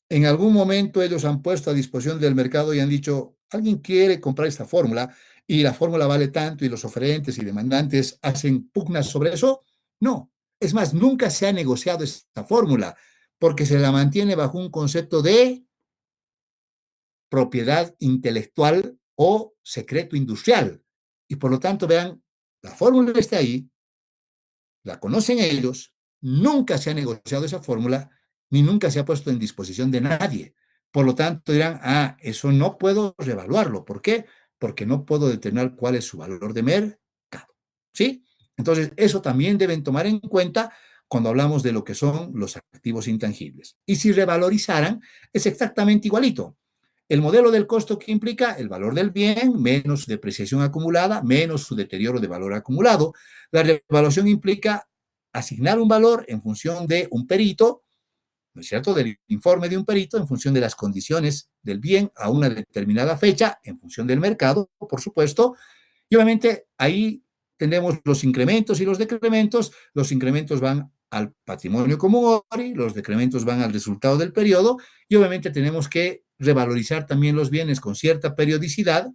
En algún momento ellos han puesto a disposición del mercado y han dicho, alguien quiere comprar esta fórmula y la fórmula vale tanto y los oferentes y demandantes hacen pugnas sobre eso. No, es más, nunca se ha negociado esta fórmula porque se la mantiene bajo un concepto de propiedad intelectual o secreto industrial. Y por lo tanto, vean, la fórmula está ahí, la conocen ellos, nunca se ha negociado esa fórmula, ni nunca se ha puesto en disposición de nadie. Por lo tanto, dirán, eso no puedo revaluarlo. ¿Por qué? Porque no puedo determinar cuál es su valor de mercado. ¿Sí? Entonces, eso también deben tomar en cuenta cuando hablamos de lo que son los activos intangibles. Y si revalorizaran, es exactamente igualito. El modelo del costo que implica el valor del bien menos su depreciación acumulada, menos su deterioro de valor acumulado. La revaluación implica asignar un valor en función de un perito, ¿no es cierto?, del informe de un perito, en función de las condiciones del bien a una determinada fecha, en función del mercado, por supuesto. Y obviamente ahí tenemos los incrementos y los decrementos. Los incrementos van al patrimonio común ORI, los decrementos van al resultado del periodo y obviamente tenemos que revalorizar también los bienes con cierta periodicidad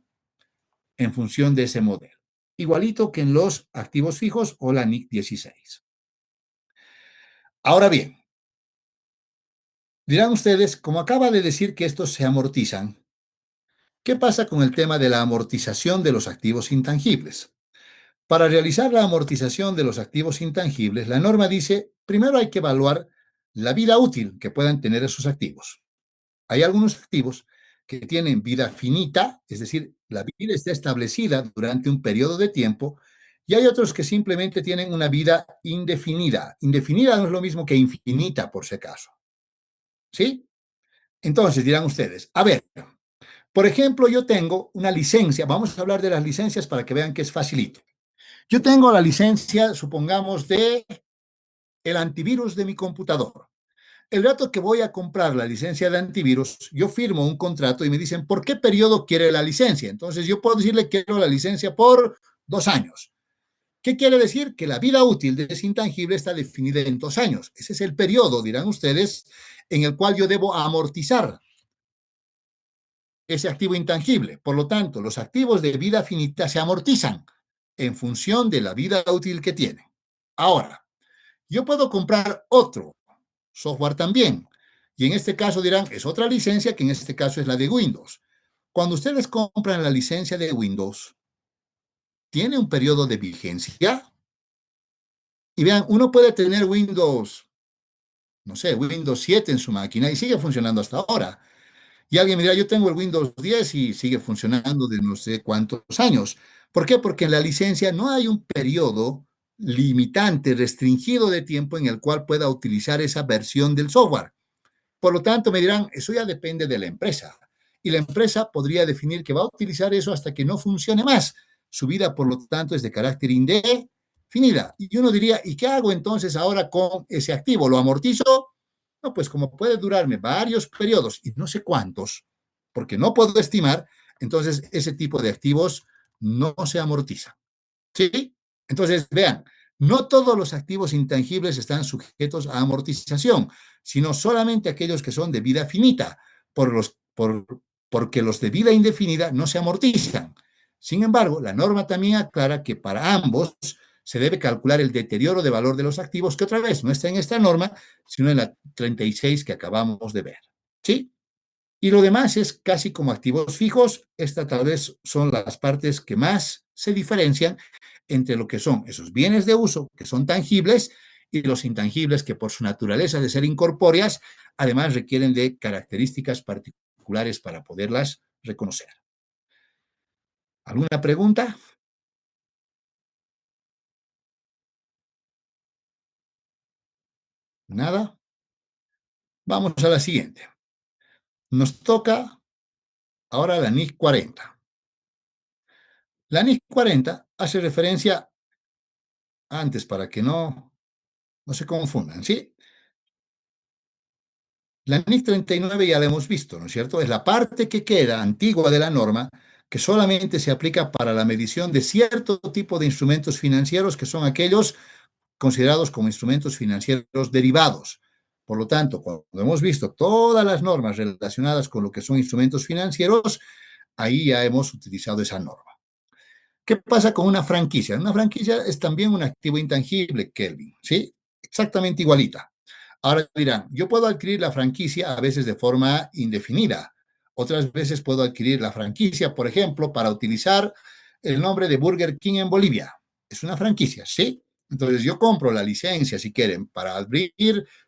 en función de ese modelo. Igualito que en los activos fijos o la NIC 16. Ahora bien, dirán ustedes, como acaba de decir que estos se amortizan, ¿qué pasa con el tema de la amortización de los activos intangibles? Para realizar la amortización de los activos intangibles, la norma dice, primero hay que evaluar la vida útil que puedan tener esos activos. Hay algunos activos que tienen vida finita, es decir, la vida está establecida durante un periodo de tiempo, y hay otros que simplemente tienen una vida indefinida. Indefinida no es lo mismo que infinita, por si acaso. ¿Sí? Entonces dirán ustedes, a ver, por ejemplo, yo tengo una licencia, vamos a hablar de las licencias para que vean que es facilito. Yo tengo la licencia, supongamos, de el antivirus de mi computador. El rato que voy a comprar la licencia de antivirus, yo firmo un contrato y me dicen, ¿por qué periodo quiere la licencia? Entonces yo puedo decirle, quiero la licencia por 2 años. ¿Qué quiere decir? Que la vida útil de ese intangible está definida en 2 años. Ese es el periodo, dirán ustedes, en el cual yo debo amortizar ese activo intangible. Por lo tanto, los activos de vida finita se amortizan en función de la vida útil que tienen. Ahora, yo puedo comprar otro software también. Y en este caso dirán, es otra licencia que en este caso es la de Windows. Cuando ustedes compran la licencia de Windows, tiene un periodo de vigencia. Y vean, uno puede tener Windows, no sé, Windows 7 en su máquina y sigue funcionando hasta ahora. Y alguien me dirá, yo tengo el Windows 10 y sigue funcionando de no sé cuántos años. ¿Por qué? Porque en la licencia no hay un periodo limitante, restringido de tiempo en el cual pueda utilizar esa versión del software. Por lo tanto, me dirán, eso ya depende de la empresa. Y la empresa podría definir que va a utilizar eso hasta que no funcione más. Su vida, por lo tanto, es de carácter indefinida. Y uno diría, ¿y qué hago entonces ahora con ese activo? ¿Lo amortizo? No, pues como puede durarme varios periodos y no sé cuántos, porque no puedo estimar, entonces ese tipo de activos no se amortiza. ¿Sí? Entonces, vean, no todos los activos intangibles están sujetos a amortización, sino solamente aquellos que son de vida finita, porque los de vida indefinida no se amortizan. Sin embargo, la norma también aclara que para ambos se debe calcular el deterioro de valor de los activos, que otra vez no está en esta norma, sino en la 36 que acabamos de ver. ¿Sí? Y lo demás es casi como activos fijos. Estas tal vez son las partes que más se diferencian entre lo que son esos bienes de uso, que son tangibles, y los intangibles, que por su naturaleza de ser incorpóreas, además requieren de características particulares para poderlas reconocer. ¿Alguna pregunta? Nada. Vamos a la siguiente. Nos toca ahora la NIC 40. La NIC 40 hace referencia antes para que no se confundan, ¿sí? La NIC 39 ya la hemos visto, ¿no es cierto? Es la parte que queda antigua de la norma que solamente se aplica para la medición de cierto tipo de instrumentos financieros que son aquellos considerados como instrumentos financieros derivados. Por lo tanto, cuando hemos visto todas las normas relacionadas con lo que son instrumentos financieros, ahí ya hemos utilizado esa norma. ¿Qué pasa con una franquicia? Una franquicia es también un activo intangible, Kelvin, ¿sí? Exactamente igualita. Ahora dirán, yo puedo adquirir la franquicia a veces de forma indefinida. Otras veces puedo adquirir la franquicia, por ejemplo, para utilizar el nombre de Burger King en Bolivia. Es una franquicia, ¿sí? Entonces yo compro la licencia, si quieren, para abrir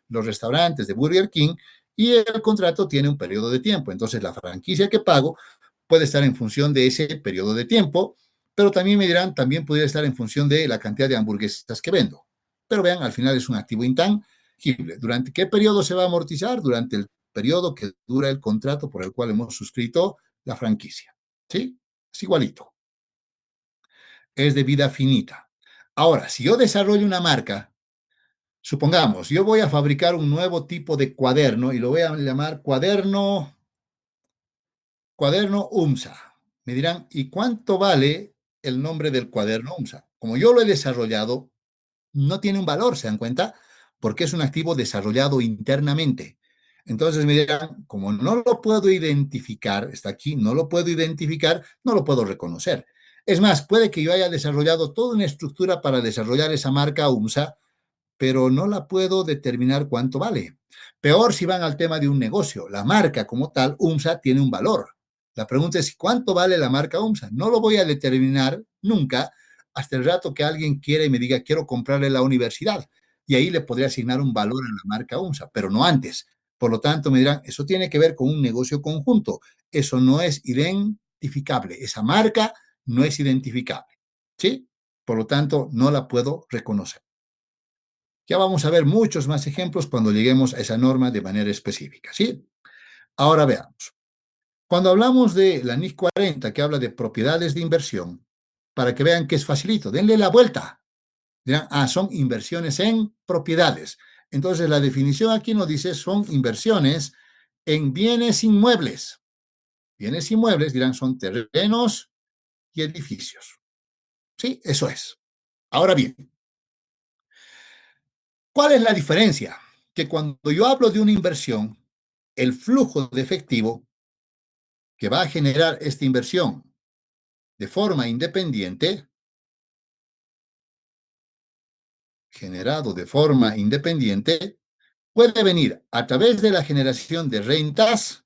los restaurantes de Burger King y el contrato tiene un periodo de tiempo. Entonces la franquicia que pago puede estar en función de ese periodo de tiempo, pero también me dirán, también podría estar en función de la cantidad de hamburguesas que vendo. Pero vean, al final es un activo intangible. ¿Durante qué periodo se va a amortizar? Durante el periodo que dura el contrato por el cual hemos suscrito la franquicia. ¿Sí? Es igualito. Es de vida finita. Ahora, si yo desarrollo una marca, supongamos, yo voy a fabricar un nuevo tipo de cuaderno y lo voy a llamar cuaderno UMSA. Me dirán, ¿y cuánto vale el nombre del cuaderno UMSA? Como yo lo he desarrollado, no tiene un valor, ¿se dan cuenta? Porque es un activo desarrollado internamente. Entonces me dirán, como no lo puedo identificar, está aquí, no lo puedo identificar, no lo puedo reconocer. Es más, puede que yo haya desarrollado toda una estructura para desarrollar esa marca UMSA, pero no la puedo determinar cuánto vale. Peor si van al tema de un negocio. La marca como tal, UMSA, tiene un valor. La pregunta es, ¿cuánto vale la marca UMSA? No lo voy a determinar nunca hasta el rato que alguien quiera y me diga, quiero comprarle la universidad. Y ahí le podría asignar un valor a la marca UMSA, pero no antes. Por lo tanto, me dirán, eso tiene que ver con un negocio conjunto. Eso no es identificable. Esa marca no es identificable. ¿Sí? Por lo tanto, no la puedo reconocer. Ya vamos a ver muchos más ejemplos cuando lleguemos a esa norma de manera específica, ¿sí? Ahora veamos. Cuando hablamos de la NIC 40, que habla de propiedades de inversión, para que vean que es facilito, denle la vuelta. Dirán, son inversiones en propiedades. Entonces, la definición aquí nos dice son inversiones en bienes inmuebles. Bienes inmuebles, dirán, son terrenos y edificios. Sí, eso es. Ahora bien, ¿cuál es la diferencia? Que cuando yo hablo de una inversión, el flujo de efectivo que va a generar esta inversión de forma independiente, generado de forma independiente, puede venir a través de la generación de rentas,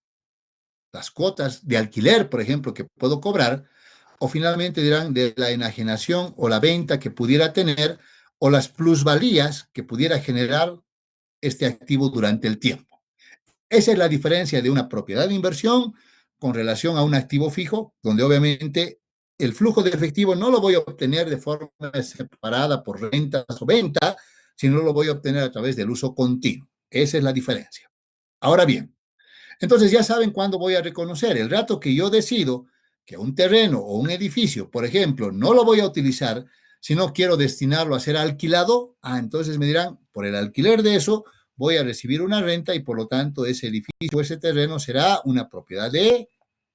las cuotas de alquiler, por ejemplo, que puedo cobrar, o finalmente dirán de la enajenación o la venta que pudiera tener, o las plusvalías que pudiera generar este activo durante el tiempo. Esa es la diferencia de una propiedad de inversión con relación a un activo fijo, donde obviamente el flujo de efectivo no lo voy a obtener de forma separada por rentas o venta, sino lo voy a obtener a través del uso continuo. Esa es la diferencia. Ahora bien, entonces ya saben cuándo voy a reconocer. El rato que yo decido que un terreno o un edificio, por ejemplo, no lo voy a utilizar, sino quiero destinarlo a ser alquilado, entonces me dirán, por el alquiler de eso voy a recibir una renta y por lo tanto ese edificio o ese terreno será una propiedad de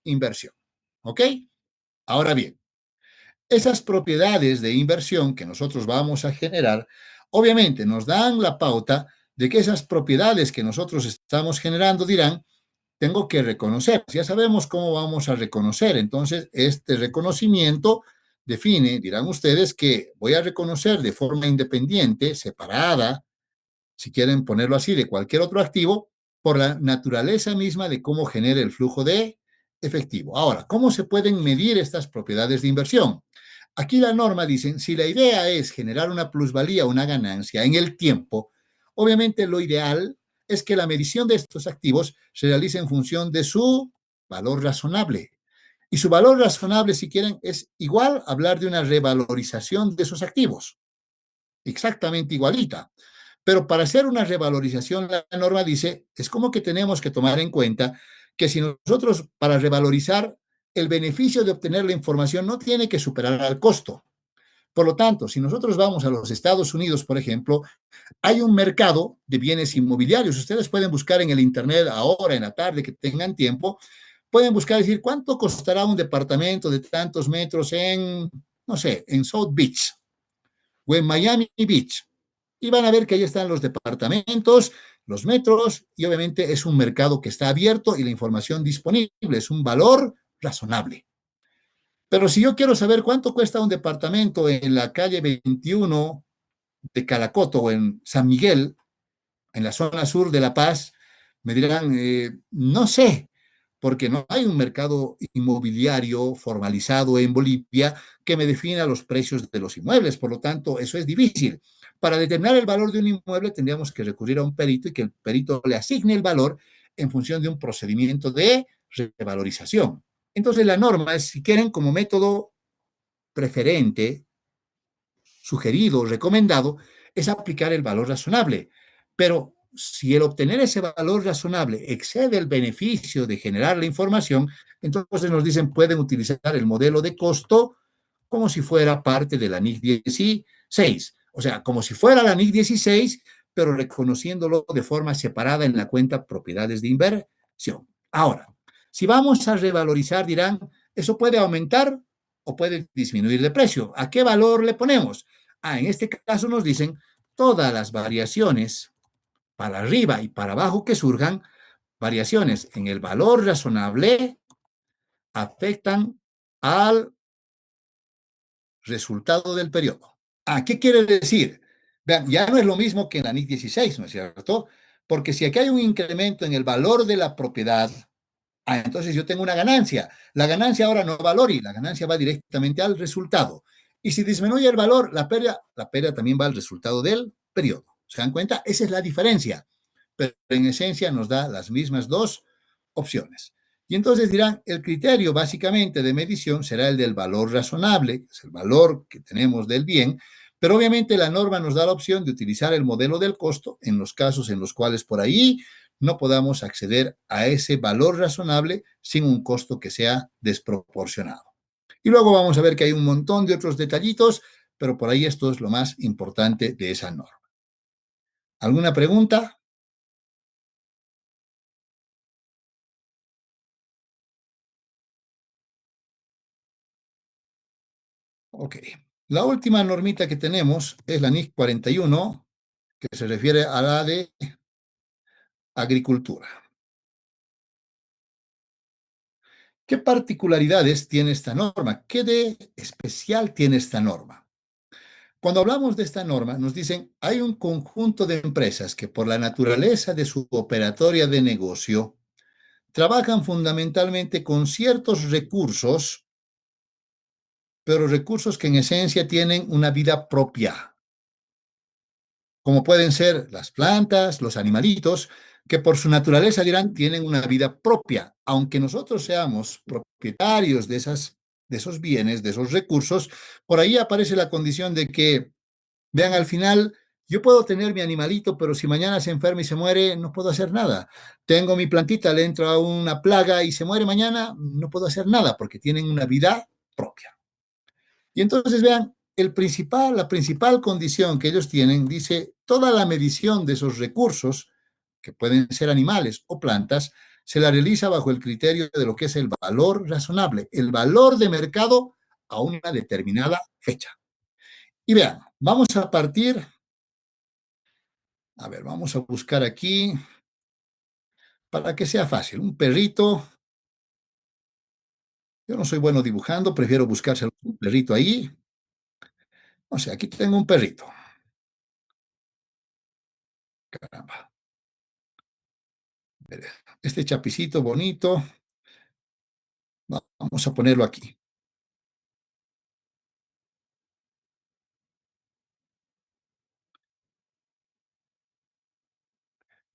inversión. ¿Ok? Ahora bien, esas propiedades de inversión que nosotros vamos a generar, obviamente nos dan la pauta de que esas propiedades que nosotros estamos generando dirán, tengo que reconocer. Ya sabemos cómo vamos a reconocer. Entonces, este reconocimiento define, dirán ustedes, que voy a reconocer de forma independiente, separada, si quieren ponerlo así, de cualquier otro activo, por la naturaleza misma de cómo genera el flujo de efectivo. Ahora, ¿cómo se pueden medir estas propiedades de inversión? Aquí la norma dice, si la idea es generar una plusvalía, una ganancia en el tiempo, obviamente lo ideal es que la medición de estos activos se realice en función de su valor razonable. Y su valor razonable, si quieren, es igual a hablar de una revalorización de esos activos, exactamente igualita. Pero para hacer una revalorización, la norma dice, es como que tenemos que tomar en cuenta que si nosotros, para revalorizar, el beneficio de obtener la información no tiene que superar al costo. Por lo tanto, si nosotros vamos a los Estados Unidos, por ejemplo, hay un mercado de bienes inmobiliarios. Ustedes pueden buscar en el Internet ahora, en la tarde, que tengan tiempo, pueden buscar y decir cuánto costará un departamento de tantos metros en, no sé, en South Beach o en Miami Beach. Y van a ver que ahí están los departamentos, los metros, y obviamente es un mercado que está abierto y la información disponible, es un valor razonable. Pero si yo quiero saber cuánto cuesta un departamento en la calle 21 de Calacoto o en San Miguel, en la zona sur de La Paz, me dirán, no sé, porque no hay un mercado inmobiliario formalizado en Bolivia que me defina los precios de los inmuebles. Por lo tanto, eso es difícil. Para determinar el valor de un inmueble tendríamos que recurrir a un perito y que el perito le asigne el valor en función de un procedimiento de revalorización. Entonces, la norma es, si quieren, como método preferente, sugerido, recomendado, es aplicar el valor razonable. Pero si el obtener ese valor razonable excede el beneficio de generar la información, entonces nos dicen pueden utilizar el modelo de costo como si fuera parte de la NIC 16. O sea, como si fuera la NIC 16, pero reconociéndolo de forma separada en la cuenta propiedades de inversión. Ahora, si vamos a revalorizar, dirán, eso puede aumentar o puede disminuir de precio. ¿A qué valor le ponemos? En este caso nos dicen todas las variaciones para arriba y para abajo que surjan, variaciones en el valor razonable afectan al resultado del periodo. ¿Qué quiere decir? Vean, ya no es lo mismo que en la NIC 16, ¿no es cierto? Porque si aquí hay un incremento en el valor de la propiedad, entonces yo tengo una ganancia. La ganancia ahora no va al ORI, la ganancia va directamente al resultado. Y si disminuye el valor, la pérdida también va al resultado del periodo. ¿Se dan cuenta? Esa es la diferencia. Pero en esencia nos da las mismas dos opciones. Y entonces dirán, el criterio básicamente de medición será el del valor razonable, que es el valor que tenemos del bien, pero obviamente la norma nos da la opción de utilizar el modelo del costo en los casos en los cuales por ahí no podamos acceder a ese valor razonable sin un costo que sea desproporcionado. Y luego vamos a ver que hay un montón de otros detallitos, pero por ahí esto es lo más importante de esa norma. ¿Alguna pregunta? Ok. La última normita que tenemos es la NIC 41, que se refiere a la de agricultura. ¿Qué particularidades tiene esta norma? ¿Qué de especial tiene esta norma? Cuando hablamos de esta norma, nos dicen, hay un conjunto de empresas que por la naturaleza de su operatoria de negocio trabajan fundamentalmente con ciertos recursos, pero recursos que en esencia tienen una vida propia, como pueden ser las plantas, los animalitos, que por su naturaleza dirán tienen una vida propia, aunque nosotros seamos propietarios de esos bienes, de esos recursos, por ahí aparece la condición de que, vean, al final, yo puedo tener mi animalito, pero si mañana se enferma y se muere, no puedo hacer nada. Tengo mi plantita, le entra una plaga y se muere mañana, no puedo hacer nada porque tienen una vida propia. Y entonces vean, la principal condición que ellos tienen, dice, toda la medición de esos recursos, que pueden ser animales o plantas, se la realiza bajo el criterio de lo que es el valor razonable, el valor de mercado a una determinada fecha. Y vean, vamos a partir, a ver, vamos a buscar aquí, para que sea fácil, un perrito. Yo no soy bueno dibujando, prefiero buscarse un perrito ahí. O sea, aquí tengo un perrito. Caramba. Este chapicito bonito, vamos a ponerlo aquí.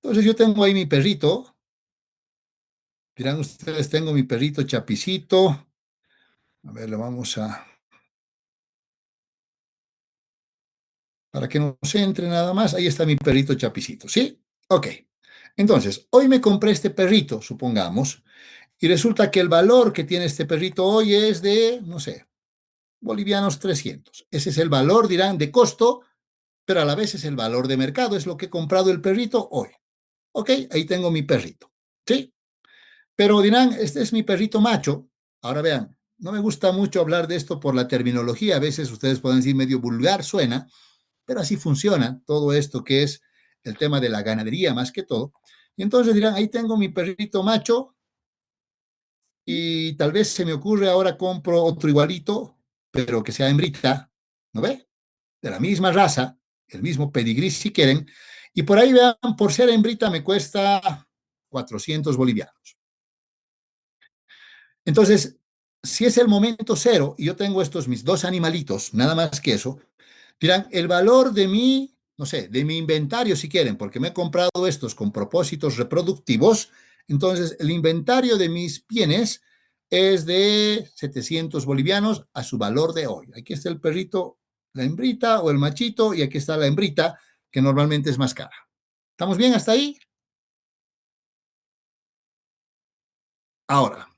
Entonces yo tengo ahí mi perrito. Dirán ustedes, tengo mi perrito chapicito. A ver, lo vamos a... Para que no se entre nada más, ahí está mi perrito chapicito, ¿sí? Ok. Entonces, hoy me compré este perrito, supongamos, y resulta que el valor que tiene este perrito hoy es de, no sé, bolivianos 300. Ese es el valor, dirán, de costo, pero a la vez es el valor de mercado, es lo que he comprado el perrito hoy. Ok, ahí tengo mi perrito, ¿sí? Pero dirán, este es mi perrito macho. Ahora vean, no me gusta mucho hablar de esto por la terminología, a veces ustedes pueden decir medio vulgar suena, pero así funciona todo esto que es el tema de la ganadería más que todo. Y entonces dirán, ahí tengo mi perrito macho y tal vez se me ocurre ahora compro otro igualito, pero que sea hembrita, ¿no ve? De la misma raza, el mismo pedigrí si quieren, y por ahí vean, por ser hembrita me cuesta 400 bolivianos. Entonces, si es el momento cero y yo tengo estos mis dos animalitos, nada más que eso, dirán, el valor de mi, no sé, de mi inventario si quieren, porque me he comprado estos con propósitos reproductivos, entonces el inventario de mis bienes es de 700 bolivianos a su valor de hoy. Aquí está el perrito, la hembrita o el machito, y aquí está la hembrita, que normalmente es más cara. ¿Estamos bien hasta ahí? Ahora,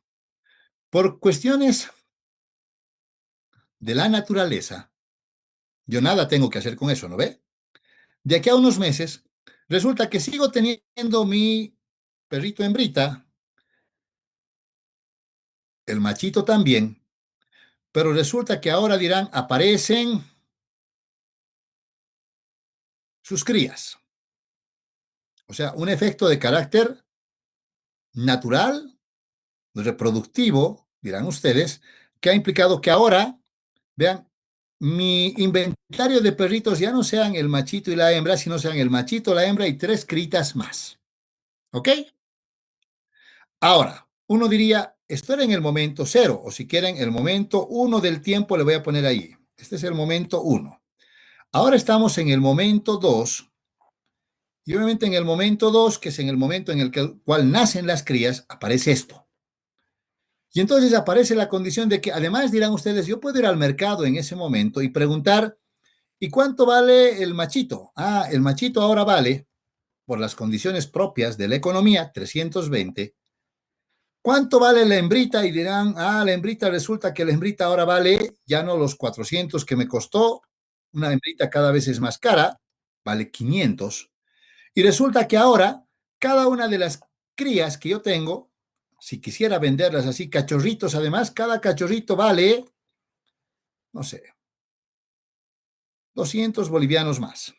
por cuestiones de la naturaleza, yo nada tengo que hacer con eso, ¿no ve? De aquí a unos meses, resulta que sigo teniendo mi perrito hembrita, el machito también, pero resulta que ahora dirán, aparecen sus crías. O sea, un efecto de carácter natural, reproductivo, dirán ustedes, que ha implicado que ahora, vean, mi inventario de perritos ya no sean el machito y la hembra, sino sean el machito, la hembra y tres critas más. ¿Ok? Ahora, uno diría, esto era en el momento cero, o si quieren, el momento uno del tiempo le voy a poner ahí. Este es el momento uno. Ahora estamos en el momento dos, y obviamente en el momento dos, que es en el momento en el cual nacen las crías, aparece esto. Y entonces aparece la condición de que además dirán ustedes, yo puedo ir al mercado en ese momento y preguntar, ¿y cuánto vale el machito? Ah, el machito ahora vale, por las condiciones propias de la economía, 320. ¿Cuánto vale la hembrita? Y dirán, ah, la hembrita resulta que la hembrita ahora vale ya no los 400 que me costó, una hembrita cada vez es más cara, vale 500. Y resulta que ahora cada una de las crías que yo tengo, si quisiera venderlas así, cachorritos además, cada cachorrito vale, no sé, 200 bolivianos más.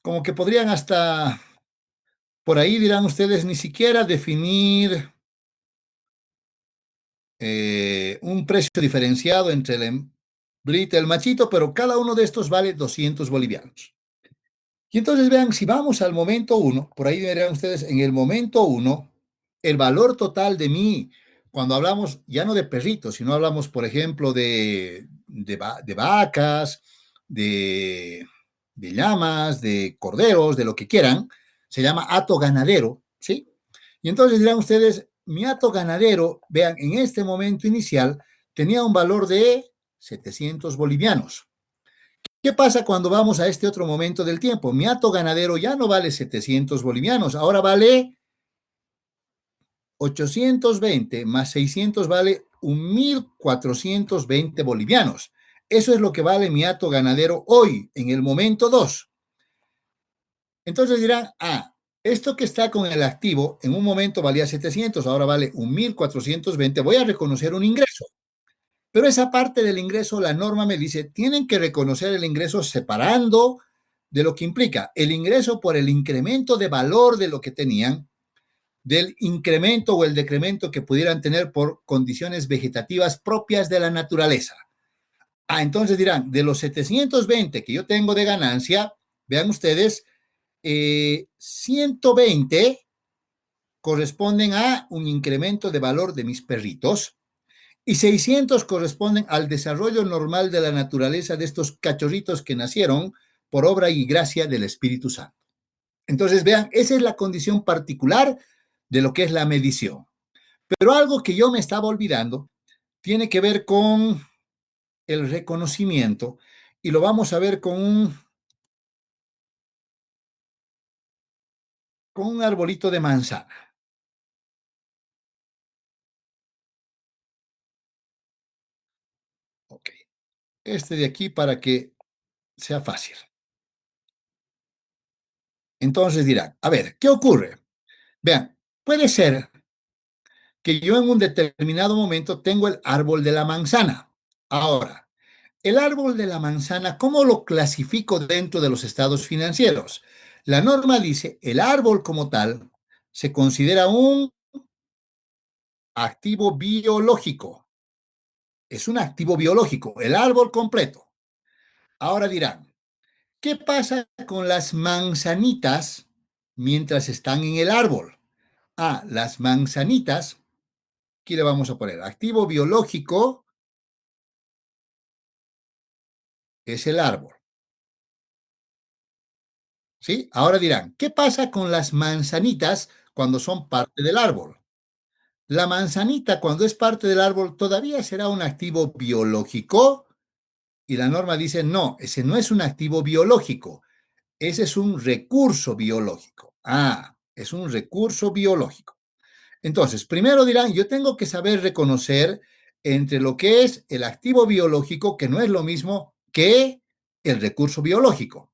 Como que podrían hasta, por ahí dirán ustedes, ni siquiera definir un precio diferenciado entre el hembrita y el machito, pero cada uno de estos vale 200 bolivianos. Y entonces vean, si vamos al momento uno, por ahí verán ustedes, en el momento uno, el valor total de mí, cuando hablamos ya no de perritos, sino hablamos, por ejemplo, de vacas, de llamas, de corderos, de lo que quieran, se llama hato ganadero, ¿sí? Y entonces dirán ustedes, mi hato ganadero, vean, en este momento inicial tenía un valor de 700 bolivianos. ¿Qué pasa cuando vamos a este otro momento del tiempo? Mi hato ganadero ya no vale 700 bolivianos, ahora vale 820 más 600 vale 1.420 bolivianos. Eso es lo que vale mi hato ganadero hoy, en el momento 2. Entonces dirán, ah, esto que está con el activo en un momento valía 700, ahora vale 1.420, voy a reconocer un ingreso. Pero esa parte del ingreso, la norma me dice, tienen que reconocer el ingreso separando de lo que implica el ingreso por el incremento de valor de lo que tenían, del incremento o el decremento que pudieran tener por condiciones vegetativas propias de la naturaleza. Ah, entonces dirán, de los 720 que yo tengo de ganancia, vean ustedes, 120 corresponden a un incremento de valor de mis perritos y 600 corresponden al desarrollo normal de la naturaleza de estos cachorritos que nacieron por obra y gracia del Espíritu Santo. Entonces, vean, esa es la condición particular de lo que es la medición. Pero algo que yo me estaba olvidando tiene que ver con el reconocimiento y lo vamos a ver con un arbolito de manzana. Ok, este de aquí para que sea fácil. Entonces dirán, a ver, ¿qué ocurre? Vean, puede ser que yo en un determinado momento tengo el árbol de la manzana. Ahora, el árbol de la manzana, ¿cómo lo clasifico dentro de los estados financieros? La norma dice, el árbol como tal se considera un activo biológico. Es un activo biológico, el árbol completo. Ahora dirán, ¿qué pasa con las manzanitas mientras están en el árbol? Ah, las manzanitas, aquí le vamos a poner, activo biológico es el árbol. ¿Sí? Ahora dirán, ¿qué pasa con las manzanitas cuando son parte del árbol? La manzanita cuando es parte del árbol todavía será un activo biológico y la norma dice, no, ese no es un activo biológico, ese es un recurso biológico. Ah, es un recurso biológico. Entonces, primero dirán, yo tengo que saber reconocer entre lo que es el activo biológico, que no es lo mismo que el recurso biológico.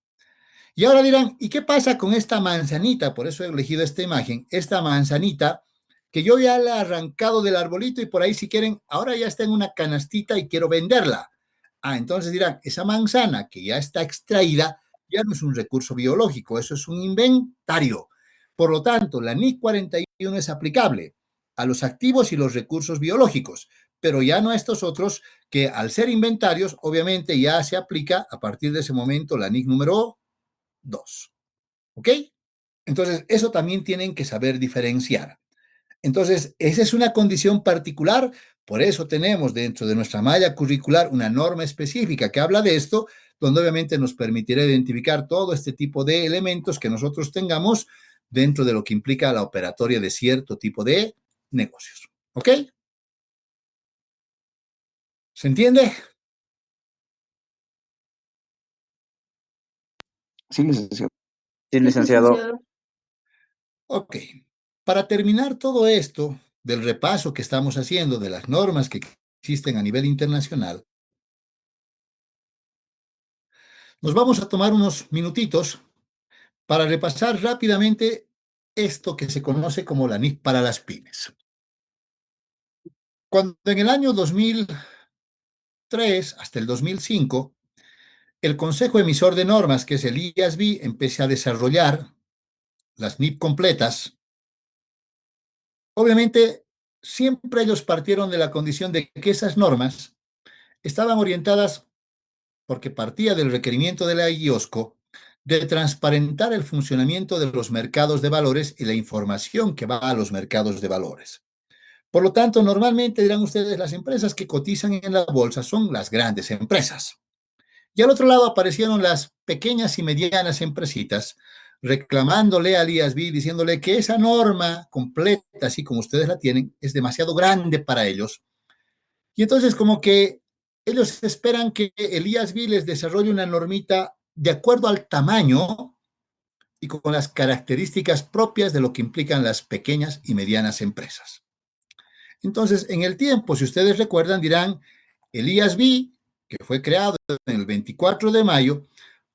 Y ahora dirán, ¿y qué pasa con esta manzanita? Por eso he elegido esta imagen, esta manzanita que yo ya la he arrancado del arbolito y por ahí si quieren, ahora ya está en una canastita y quiero venderla. Ah, entonces dirán, esa manzana que ya está extraída ya no es un recurso biológico, eso es un inventario. Por lo tanto, la NIC 41 es aplicable a los activos y los recursos biológicos, pero ya no a estos otros que al ser inventarios, obviamente ya se aplica a partir de ese momento la NIC número 2. ¿Ok? Entonces, eso también tienen que saber diferenciar. Entonces, esa es una condición particular, por eso tenemos dentro de nuestra malla curricular una norma específica que habla de esto, donde obviamente nos permitirá identificar todo este tipo de elementos que nosotros tengamos dentro de lo que implica la operatoria de cierto tipo de negocios. ¿Ok? ¿Se entiende? Sí, licenciado. Sí, Sí, licenciado. licenciado. Ok. Para terminar todo esto del repaso que estamos haciendo de las normas que existen a nivel internacional, nos vamos a tomar unos minutitos para repasar rápidamente esto que se conoce como la NIC para las pymes. Cuando en el año 2003 hasta el 2005, el Consejo Emisor de Normas, que es el IASB, empecé a desarrollar las NIP completas. Obviamente, siempre ellos partieron de la condición de que esas normas estaban orientadas, porque partía del requerimiento de la IOSCO, de transparentar el funcionamiento de los mercados de valores y la información que va a los mercados de valores. Por lo tanto, normalmente dirán ustedes, las empresas que cotizan en la bolsa son las grandes empresas. Y al otro lado aparecieron las pequeñas y medianas empresitas reclamándole al IASB, diciéndole que esa norma completa, así como ustedes la tienen, es demasiado grande para ellos. Y entonces como que ellos esperan que el IASB les desarrolle una normita de acuerdo al tamaño y con las características propias de lo que implican las pequeñas y medianas empresas. Entonces, en el tiempo, si ustedes recuerdan, dirán, el IASB, que fue creado en el 24 de mayo,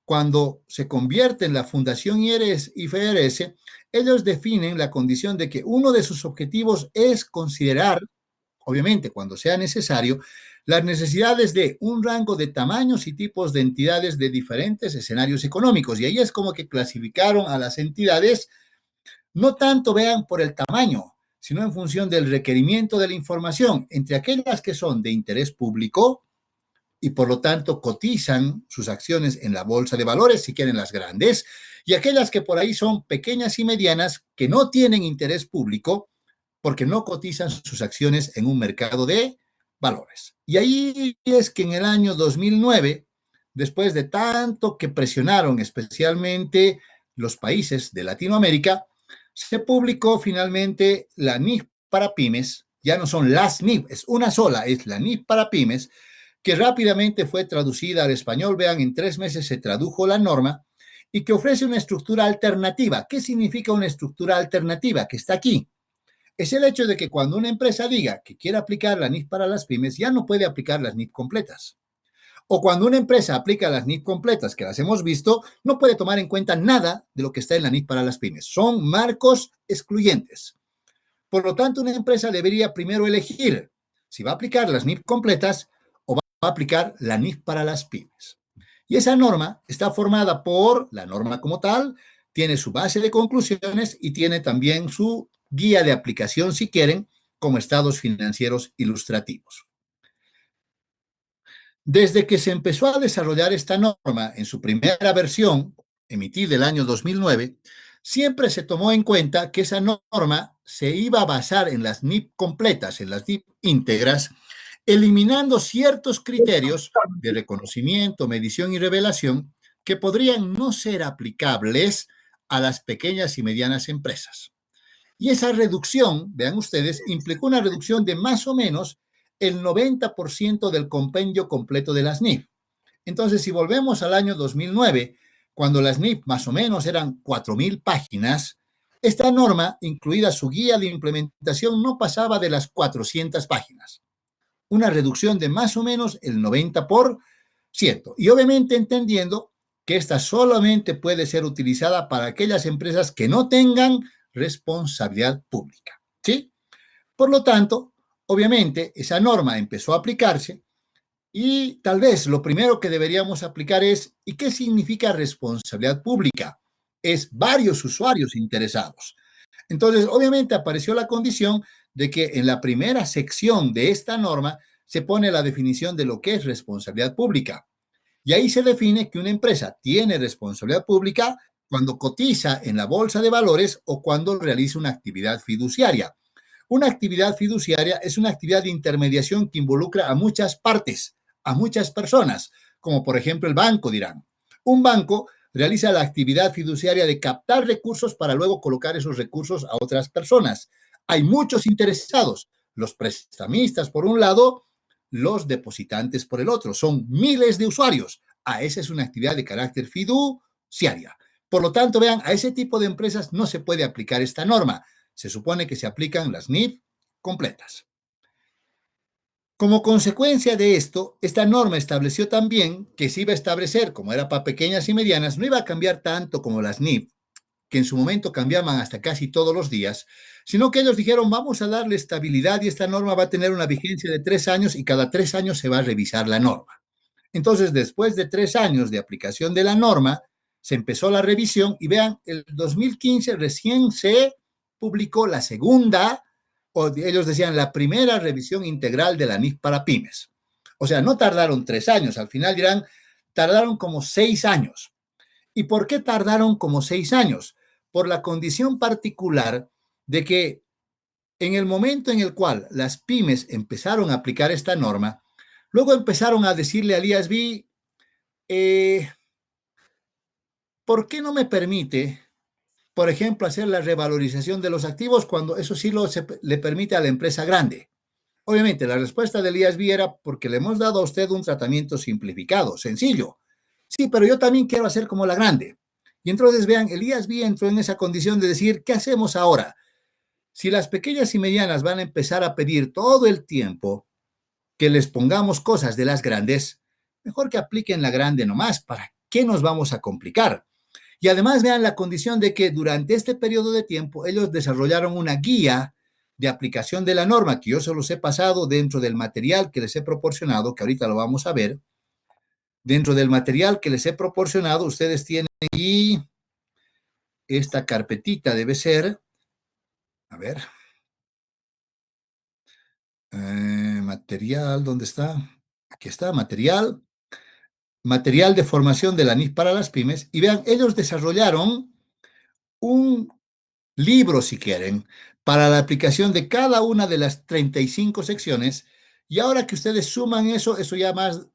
cuando se convierte en la Fundación IFRS, ellos definen la condición de que uno de sus objetivos es considerar, obviamente cuando sea necesario, las necesidades de un rango de tamaños y tipos de entidades de diferentes escenarios económicos. Y ahí es como que clasificaron a las entidades, no tanto vean por el tamaño, sino en función del requerimiento de la información, entre aquellas que son de interés público, y por lo tanto cotizan sus acciones en la bolsa de valores, si quieren las grandes, y aquellas que por ahí son pequeñas y medianas que no tienen interés público porque no cotizan sus acciones en un mercado de valores. Y ahí es que en el año 2009, después de tanto que presionaron especialmente los países de Latinoamérica, se publicó finalmente la NIF para pymes. Ya no son las NIF, es una sola, es la NIF para pymes, que rápidamente fue traducida al español. Vean, en 3 meses se tradujo la norma y que ofrece una estructura alternativa. ¿Qué significa una estructura alternativa? Que está aquí. Es el hecho de que cuando una empresa diga que quiere aplicar la NIF para las pymes, ya no puede aplicar las NIF completas. O cuando una empresa aplica las NIF completas, que las hemos visto, no puede tomar en cuenta nada de lo que está en la NIF para las pymes. Son marcos excluyentes. Por lo tanto, una empresa debería primero elegir si va a aplicar las NIF completas o va a aplicar la NIF para las pymes. Y esa norma está formada por la norma como tal, tiene su base de conclusiones y tiene también su guía de aplicación, si quieren, como estados financieros ilustrativos. Desde que se empezó a desarrollar esta norma en su primera versión, emitida el año 2009, siempre se tomó en cuenta que esa norma se iba a basar en las NIP completas, en las NIP íntegras, eliminando ciertos criterios de reconocimiento, medición y revelación que podrían no ser aplicables a las pequeñas y medianas empresas. Y esa reducción, vean ustedes, implicó una reducción de más o menos el 90% del compendio completo de las NIF. Entonces, si volvemos al año 2009, cuando las NIF más o menos eran 4.000 páginas, esta norma, incluida su guía de implementación, no pasaba de las 400 páginas. Una reducción de más o menos el 90%. Y obviamente entendiendo que esta solamente puede ser utilizada para aquellas empresas que no tengan responsabilidad pública. ¿Sí? Por lo tanto, obviamente, esa norma empezó a aplicarse y tal vez lo primero que deberíamos aplicar es, ¿y qué significa responsabilidad pública? Es varios usuarios interesados. Entonces, obviamente apareció la condición de que en la primera sección de esta norma se pone la definición de lo que es responsabilidad pública. Y ahí se define que una empresa tiene responsabilidad pública cuando cotiza en la bolsa de valores o cuando realiza una actividad fiduciaria. Una actividad fiduciaria es una actividad de intermediación que involucra a muchas partes, a muchas personas, como por ejemplo el banco, dirán. Un banco realiza la actividad fiduciaria de captar recursos para luego colocar esos recursos a otras personas. Hay muchos interesados, los prestamistas por un lado, los depositantes por el otro. Son miles de usuarios. Esa es una actividad de carácter fiduciaria. Por lo tanto, vean, a ese tipo de empresas no se puede aplicar esta norma. Se supone que se aplican las NIF completas. Como consecuencia de esto, esta norma estableció también que se iba a establecer, como era para pequeñas y medianas, no iba a cambiar tanto como las NIF, que en su momento cambiaban hasta casi todos los días, sino que ellos dijeron, vamos a darle estabilidad y esta norma va a tener una vigencia de 3 años y cada 3 años se va a revisar la norma. Entonces, después de 3 años de aplicación de la norma, se empezó la revisión y vean, el 2015 recién se publicó la segunda, o ellos decían la primera revisión integral de la NIF para pymes. O sea, no tardaron 3 años, al final dirán, tardaron como 6 años. ¿Y por qué tardaron como 6 años? Por la condición particular de que en el momento en el cual las pymes empezaron a aplicar esta norma, luego empezaron a decirle al IASB, eh, ¿por qué no me permite, por ejemplo, hacer la revalorización de los activos cuando eso sí le permite a la empresa grande? Obviamente, la respuesta del IASB era porque le hemos dado a usted un tratamiento simplificado, sencillo. Sí, pero yo también quiero hacer como la grande. Y entonces, vean, el IASB entró en esa condición de decir, ¿qué hacemos ahora? Si las pequeñas y medianas van a empezar a pedir todo el tiempo que les pongamos cosas de las grandes, mejor que apliquen la grande nomás. ¿Para qué nos vamos a complicar? Y además vean la condición de que durante este periodo de tiempo ellos desarrollaron una guía de aplicación de la norma que yo se los he pasado dentro del material que les he proporcionado, que ahorita lo vamos a ver. Dentro del material que les he proporcionado, ustedes tienen ahí esta carpetita, debe ser, a ver, material, ¿dónde está? aquí está, material de formación de la NIF para las pymes, y vean, ellos desarrollaron un libro, si quieren, para la aplicación de cada una de las 35 secciones, y ahora que ustedes suman eso, eso ya más,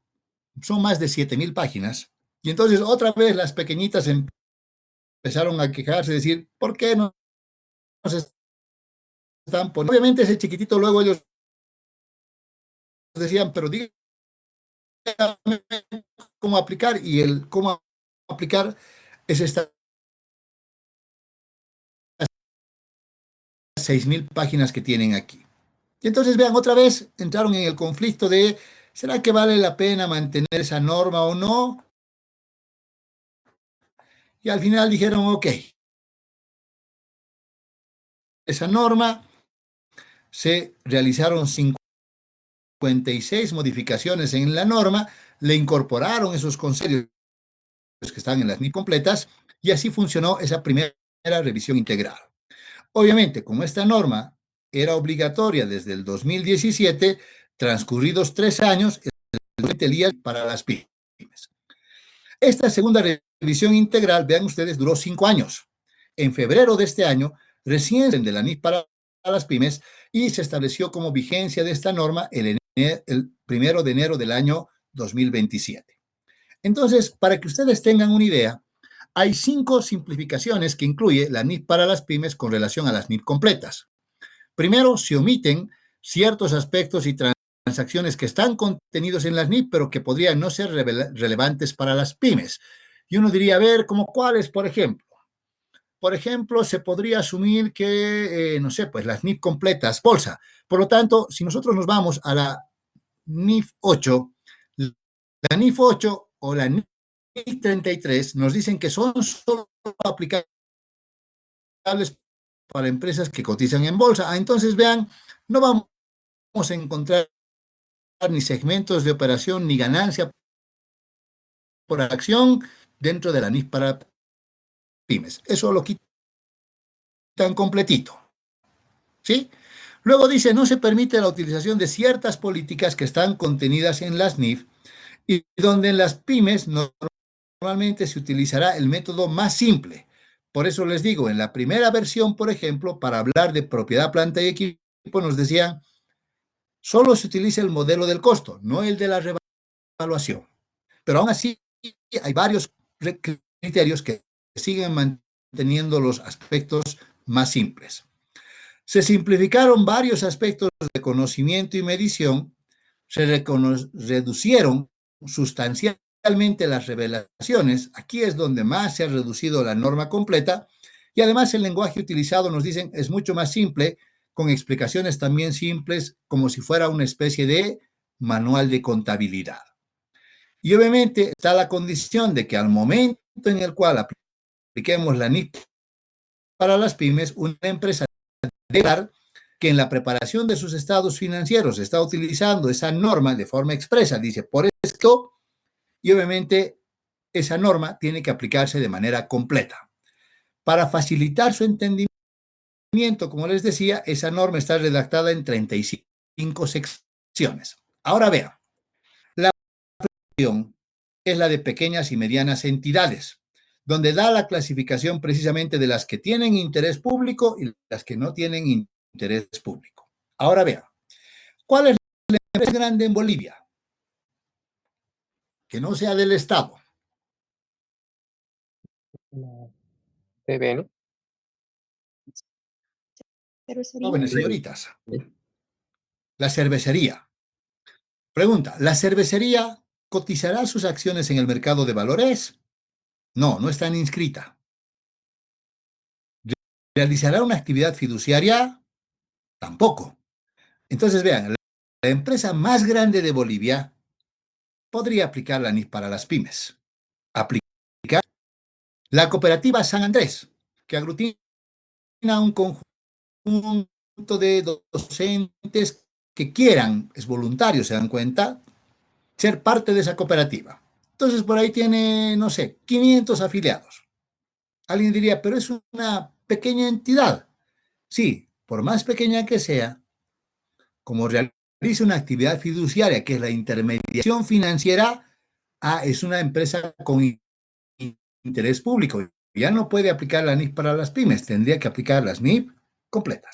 son más de 7,000 páginas, y entonces otra vez las pequeñitas empezaron a quejarse, decir, ¿por qué no nos están poniendo? Obviamente ese chiquitito luego ellos decían, pero díganme cómo aplicar, y el cómo aplicar es estas 6,000 páginas que tienen aquí. Y entonces, vean, otra vez entraron en el conflicto de, ¿será que vale la pena mantener esa norma o no? Y al final dijeron, ok, esa norma, se realizaron 56 modificaciones en la norma, le incorporaron esos conceptos que están en las NIF completas, y así funcionó esa primera revisión integral. Obviamente, como esta norma era obligatoria desde el 2017, transcurridos 3 años, el día para las pymes. Esta segunda revisión integral, vean ustedes, duró 5 años. En febrero de este año, recién de la NIF para las pymes, y se estableció como vigencia de esta norma el 1 de enero del año 2027. Entonces, para que ustedes tengan una idea, hay 5 simplificaciones que incluye la NIF para las pymes con relación a las NIF completas. Primero, se omiten ciertos aspectos y transacciones que están contenidos en las NIF, pero que podrían no ser relevantes para las pymes. Y uno diría, a ver, ¿cómo cuáles, por ejemplo? Por ejemplo, se podría asumir que, no sé, pues las NIF completas, bolsa. Por lo tanto, si nosotros nos vamos a la NIF 8, la NIF 8 o la NIF 33 nos dicen que son solo aplicables para empresas que cotizan en bolsa. Entonces, vean, no vamos a encontrar ni segmentos de operación ni ganancia por acción dentro de la NIF para pymes. Eso lo quitan completito. ¿Sí? Luego dice, no se permite la utilización de ciertas políticas que están contenidas en las NIF y donde en las pymes normalmente se utilizará el método más simple. Por eso les digo, en la primera versión, por ejemplo, para hablar de propiedad, planta y equipo, nos decían, solo se utiliza el modelo del costo, no el de la revaluación. Pero aún así, hay varios criterios que siguen manteniendo los aspectos más simples. Se simplificaron varios aspectos de conocimiento y medición, se reducieron sustancialmente las revelaciones, aquí es donde más se ha reducido la norma completa, y además el lenguaje utilizado, nos dicen, es mucho más simple, con explicaciones también simples, como si fuera una especie de manual de contabilidad. Y obviamente está la condición de que al momento en el cual apliquemos la NIF para las pymes, una empresa debe dar que en la preparación de sus estados financieros está utilizando esa norma de forma expresa, dice, por esto, y obviamente esa norma tiene que aplicarse de manera completa. Para facilitar su entendimiento, como les decía, esa norma está redactada en 35 secciones. Ahora vean, la sección es la de pequeñas y medianas entidades, donde da la clasificación precisamente de las que tienen interés público y las que no tienen interés público. Ahora vean, ¿cuál es la empresa grande en Bolivia? Que no sea del Estado. La PBN. Cervecería. Jóvenes señoritas, la cervecería. Pregunta, ¿la cervecería cotizará sus acciones en el mercado de valores? No, no están inscrita. ¿Realizará una actividad fiduciaria? Tampoco. Entonces, vean, la empresa más grande de Bolivia podría aplicar la NIF para las pymes. Aplicar la cooperativa San Andrés, que aglutina un conjunto de docentes que quieran, es voluntario, se dan cuenta, ser parte de esa cooperativa. Entonces, por ahí tiene, no sé, 500 afiliados. Alguien diría, pero es una pequeña entidad. Sí, por más pequeña que sea, como realiza realice una actividad fiduciaria, que es la intermediación financiera, es una empresa con interés público. Ya no puede aplicar la NIF para las pymes, tendría que aplicar las NIF completas.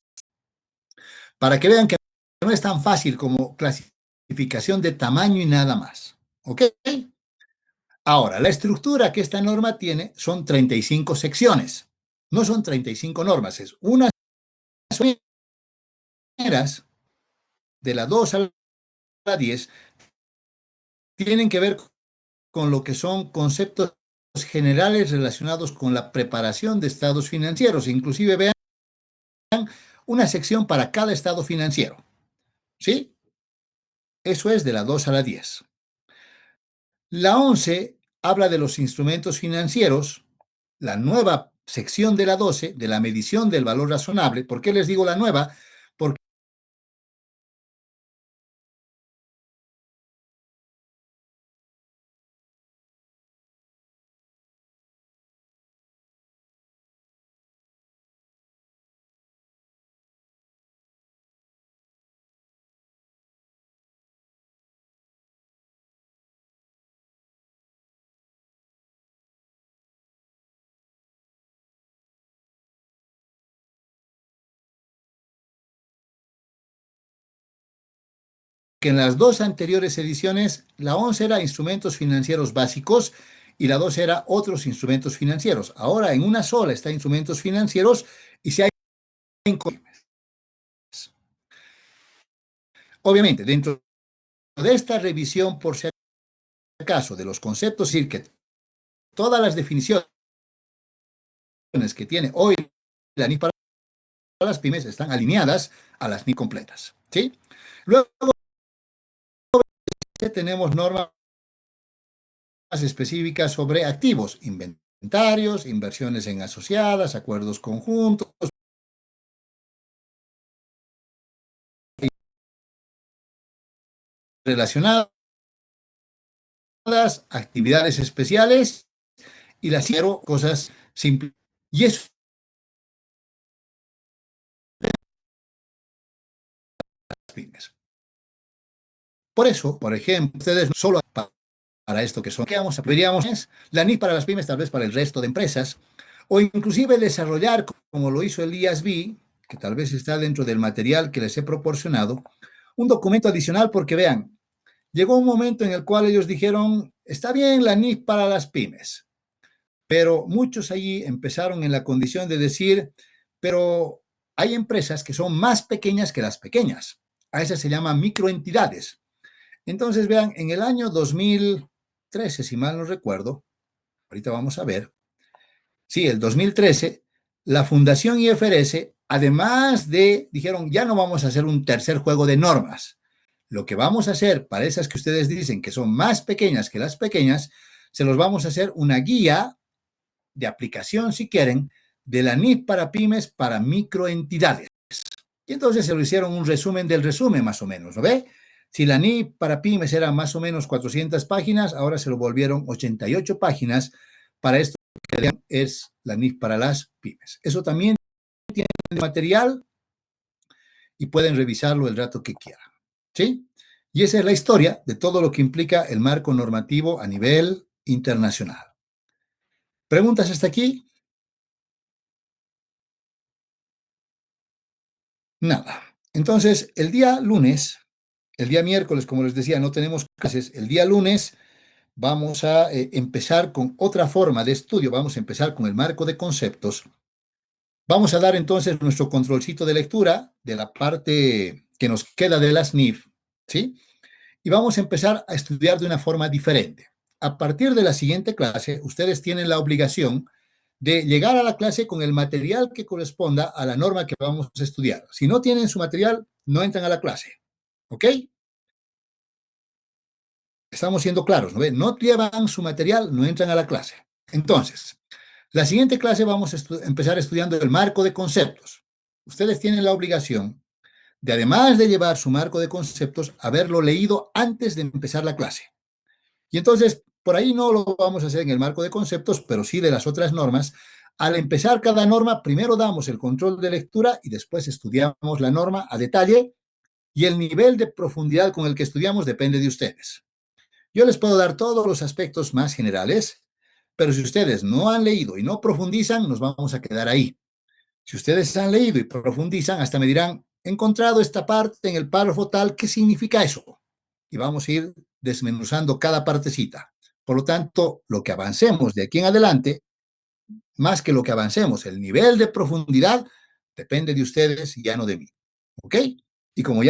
Para que vean que no es tan fácil como clasificación de tamaño y nada más. ¿Ok? Ahora, la estructura que esta norma tiene son 35 secciones. No son 35 normas, es unas de la 2 a la 10 tienen que ver con lo que son conceptos generales relacionados con la preparación de estados financieros. Inclusive vean una sección para cada estado financiero. ¿Sí? Eso es de la 2 a la 10. La 11 habla de los instrumentos financieros. La nueva sección de la 12, de la medición del valor razonable. ¿Por qué les digo la nueva? Porque en las dos anteriores ediciones, la 11 era instrumentos financieros básicos y la 12 era otros instrumentos financieros. Ahora en una sola está instrumentos financieros y se hay. Obviamente, dentro de esta revisión, por si acaso, de los conceptos, es decir, que todas las definiciones que tiene hoy la NIF para las pymes están alineadas a las NIF completas. ¿Sí? Luego tenemos normas específicas sobre activos, inventarios, inversiones en asociadas, acuerdos conjuntos, relacionadas, actividades especiales y las quiero cosas simples. Y eso las pymes. Por eso, por ejemplo, ustedes no solo para esto que son, ¿qué vamos a veríamos? La NIF para las pymes, tal vez para el resto de empresas, o inclusive desarrollar, como lo hizo el IASB, que tal vez está dentro del material que les he proporcionado, un documento adicional porque vean, llegó un momento en el cual ellos dijeron, está bien la NIF para las pymes, pero muchos allí empezaron en la condición de decir, pero hay empresas que son más pequeñas que las pequeñas. A esas se llaman microentidades. Entonces, vean, en el año 2013, si mal no recuerdo, ahorita vamos a ver, sí, el 2013, la Fundación IFRS, además de, dijeron, ya no vamos a hacer un tercer juego de normas. Lo que vamos a hacer para esas que ustedes dicen que son más pequeñas que las pequeñas, se los vamos a hacer una guía de aplicación, si quieren, de la NIF para pymes para microentidades. Y entonces se lo hicieron un resumen del resumen, más o menos, ¿no ve? Si la NIF para pymes era más o menos 400 páginas, ahora se lo volvieron 88 páginas para esto que es la NIF para las pymes. Eso también tiene material y pueden revisarlo el rato que quieran. ¿Sí? Y esa es la historia de todo lo que implica el marco normativo a nivel internacional. ¿Preguntas hasta aquí? Nada. Entonces, el día lunes, el día miércoles, como les decía, no tenemos clases. El día lunes vamos a empezar con otra forma de estudio. Vamos a empezar con el marco de conceptos. Vamos a dar entonces nuestro controlcito de lectura de la parte que nos queda de las NIF, ¿sí? Y vamos a empezar a estudiar de una forma diferente. A partir de la siguiente clase, ustedes tienen la obligación de llegar a la clase con el material que corresponda a la norma que vamos a estudiar. Si no tienen su material, no entran a la clase. ¿Ok? Estamos siendo claros, ¿no? No llevan su material, no entran a la clase. Entonces, la siguiente clase vamos a empezar estudiando el marco de conceptos. Ustedes tienen la obligación de, además de llevar su marco de conceptos, haberlo leído antes de empezar la clase. Y entonces, por ahí no lo vamos a hacer en el marco de conceptos, pero sí de las otras normas. Al empezar cada norma, primero damos el control de lectura y después estudiamos la norma a detalle y el nivel de profundidad con el que estudiamos depende de ustedes. Yo les puedo dar todos los aspectos más generales, pero si ustedes no han leído y no profundizan, nos vamos a quedar ahí. Si ustedes han leído y profundizan, hasta me dirán, he encontrado esta parte en el párrafo tal, ¿qué significa eso? Y vamos a ir desmenuzando cada partecita. Por lo tanto, lo que avancemos de aquí en adelante, más que lo que avancemos, el nivel de profundidad depende de ustedes y ya no de mí. ¿Ok? Y como ya